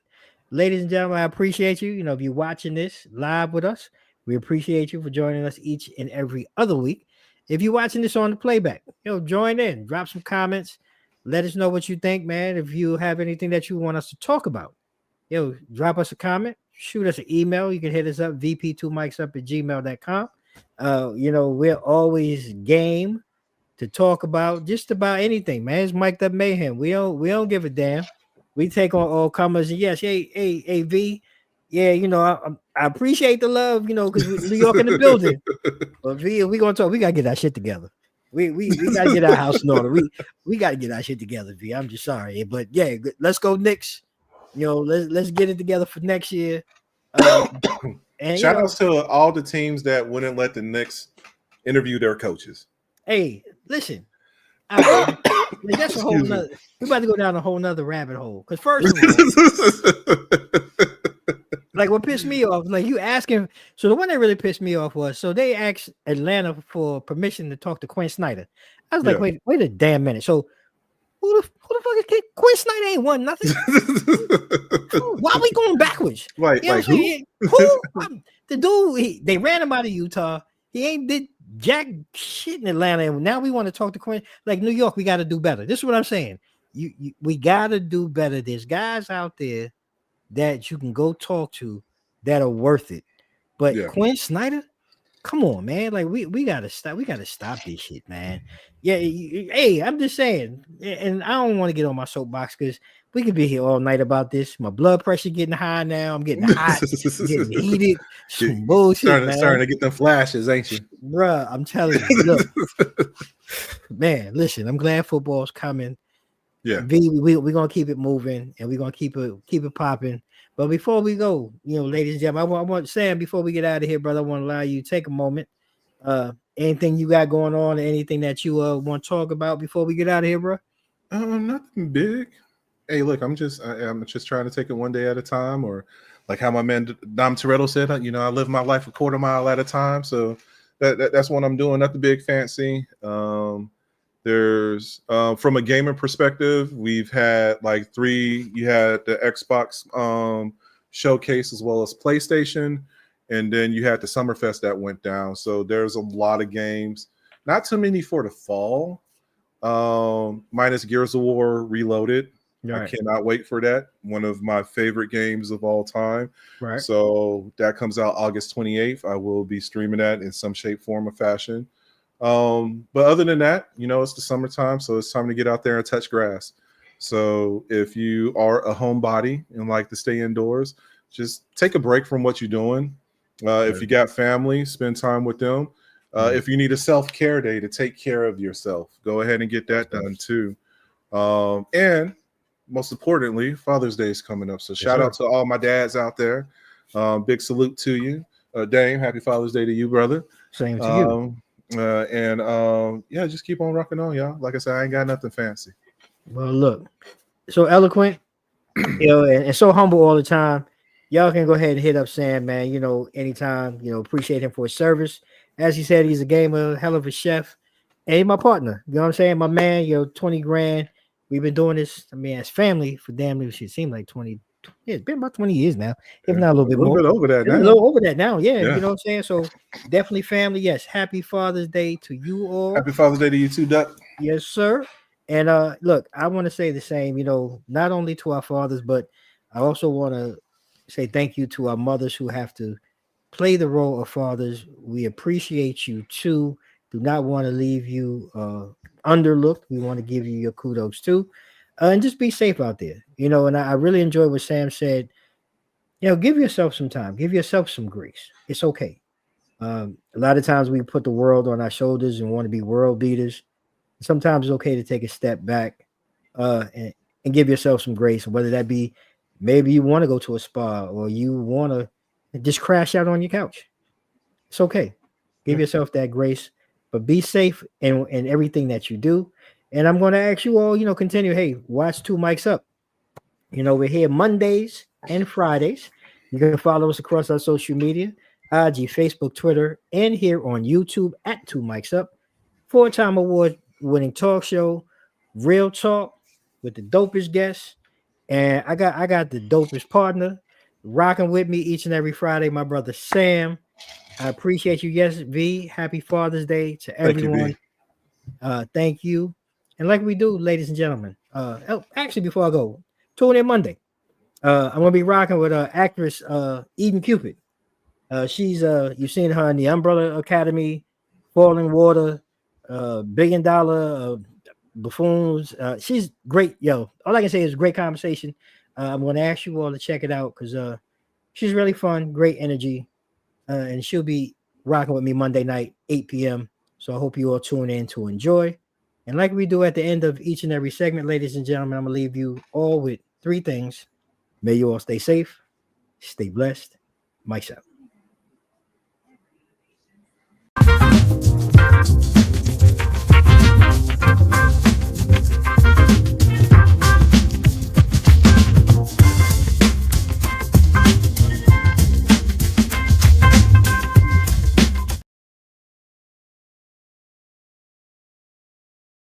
[SPEAKER 1] Ladies and gentlemen, I appreciate you. You know, if you're watching this live with us, we appreciate you for joining us each and every other week. If you're watching this on the playback, join in, drop some comments, let us know what you think, man. If you have anything that you want us to talk about, drop us a comment, shoot us an email. You can hit us up, vp2mikes@gmail.com. We're always game to talk about just about anything, man. It's Mic'd Up Mayhem. We don't give a damn. We take on all comers. And yes, hey, V. Yeah, I appreciate the love, because New York in the building. But V, we gonna talk. We gotta get our shit together. We gotta get our house in order. We gotta get our shit together, V. I'm just sorry, but yeah, let's go Knicks. Let's get it together for next year. And
[SPEAKER 2] shout outs to all the teams that wouldn't let the Knicks interview their coaches.
[SPEAKER 1] Hey, listen. That's a whole nother. We're about to go down a whole nother rabbit hole. Because first of all, like what pissed me off, like you asking. So the one that really pissed me off was they asked Atlanta for permission to talk to Quinn Snyder. I was like, wait a damn minute. So who the fuck is Quinn Snyder? Ain't won nothing. Why are we going backwards?
[SPEAKER 2] Right, like who?
[SPEAKER 1] The dude, they ran him out of Utah. He ain't did jack shit in Atlanta, and now we want to talk to Quinn. Like New York, we got to do better. This is what I'm saying. We got to do better. There's guys out there that you can go talk to that are worth it. But Quinn Snyder, come on, man. Like we gotta stop. We gotta stop this shit, man. Yeah, hey, I'm just saying, and I don't want to get on my soapbox because we could be here all night about this. My blood pressure getting high now. I'm getting hot, getting heated. Some bullshit, man.
[SPEAKER 2] Starting to get them flashes, ain't you,
[SPEAKER 1] bruh? I'm telling you, look, man. Listen, I'm glad football's coming.
[SPEAKER 2] Yeah,
[SPEAKER 1] we're gonna keep it moving and we're gonna keep it popping. But before we go, ladies and gentlemen, I want Sam, before we get out of here, brother, I want to allow you to take a moment. Anything you got going on, or anything that you want to talk about before we get out of here, bro?
[SPEAKER 2] Nothing big. Hey, look, I'm just trying to take it one day at a time, or like how my man Dom Toretto said, I live my life a quarter mile at a time. So that's what I'm doing. Nothing big fancy. There's from a gaming perspective, we've had like 3. You had the Xbox showcase as well as PlayStation, and then you had the Summerfest that went down. So there's a lot of games, not too many for the fall. Minus Gears of War Reloaded.
[SPEAKER 1] Right.
[SPEAKER 2] I cannot wait for that. One of my favorite games of all time.
[SPEAKER 1] Right.
[SPEAKER 2] So that comes out August 28th. I will be streaming that in some shape, form, or fashion. But other than that, it's the summertime, so it's time to get out there and touch grass. So if you are a homebody and like to stay indoors, just take a break from what you're doing. If you got family, spend time with them. If you need a self-care day to take care of yourself, go ahead and get that done too. And most importantly, Father's Day is coming up. So shout out to all my dads out there. Big salute to you. Dame, happy Father's Day to you, brother.
[SPEAKER 1] Same to you.
[SPEAKER 2] Yeah, just keep on rocking on, y'all. Like I said, I ain't got nothing fancy.
[SPEAKER 1] Well, look, so eloquent, and so humble all the time. Y'all can go ahead and hit up Sam, man. Anytime. Appreciate him for his service. As he said, he's a gamer, hell of a chef, and he's my partner. You know what I'm saying? My man, 20 grand. We've been doing this, as family for damn near, it seemed like 20. Yeah, it's been about 20 years now, if not a little bit more.
[SPEAKER 2] Bit over that now.
[SPEAKER 1] A little over that now, yeah. You know what I'm saying? So definitely family. Yes, happy Father's Day to you all.
[SPEAKER 2] Happy Father's Day to you too, Duck.
[SPEAKER 1] Yes, sir. And look, I want to say the same, not only to our fathers, but I also want to say thank you to our mothers who have to play the role of fathers. We appreciate you too. Do not want to leave you underlooked. We want to give you your kudos too. And just be safe out there, and I really enjoy what Sam said. Give yourself some time, give yourself some grace. It's okay. A lot of times we put the world on our shoulders and want to be world beaters. Sometimes it's okay to take a step back and give yourself some grace, whether that be maybe you want to go to a spa or you want to just crash out on your couch. It's okay. Give yourself that grace, but be safe in everything that you do. And I'm going to ask you all, continue. Hey, watch Two Mics Up. We're here Mondays and Fridays. You can follow us across our social media, IG, Facebook, Twitter, and here on YouTube at Two Mics Up. 4-time award-winning talk show, real talk with the dopest guests. And I got the dopest partner rocking with me each and every Friday, my brother Sam. I appreciate you. Yes, V. Happy Father's Day to everyone. Thank you. And like we do, ladies and gentlemen, actually, before I go, tune in Monday. I'm gonna be rocking with actress Eden Cupid. She's you've seen her in the Umbrella Academy, Falling Water, $1 Billion Buffoons. She's great, yo. All I can say is great conversation. I'm gonna ask you all to check it out because she's really fun, great energy, and she'll be rocking with me Monday night, 8 p.m. So I hope you all tune in to enjoy. And like we do at the end of each and every segment, ladies and gentlemen, I'm going to leave you all with 3 things. May you all stay safe, stay blessed. Mike's out.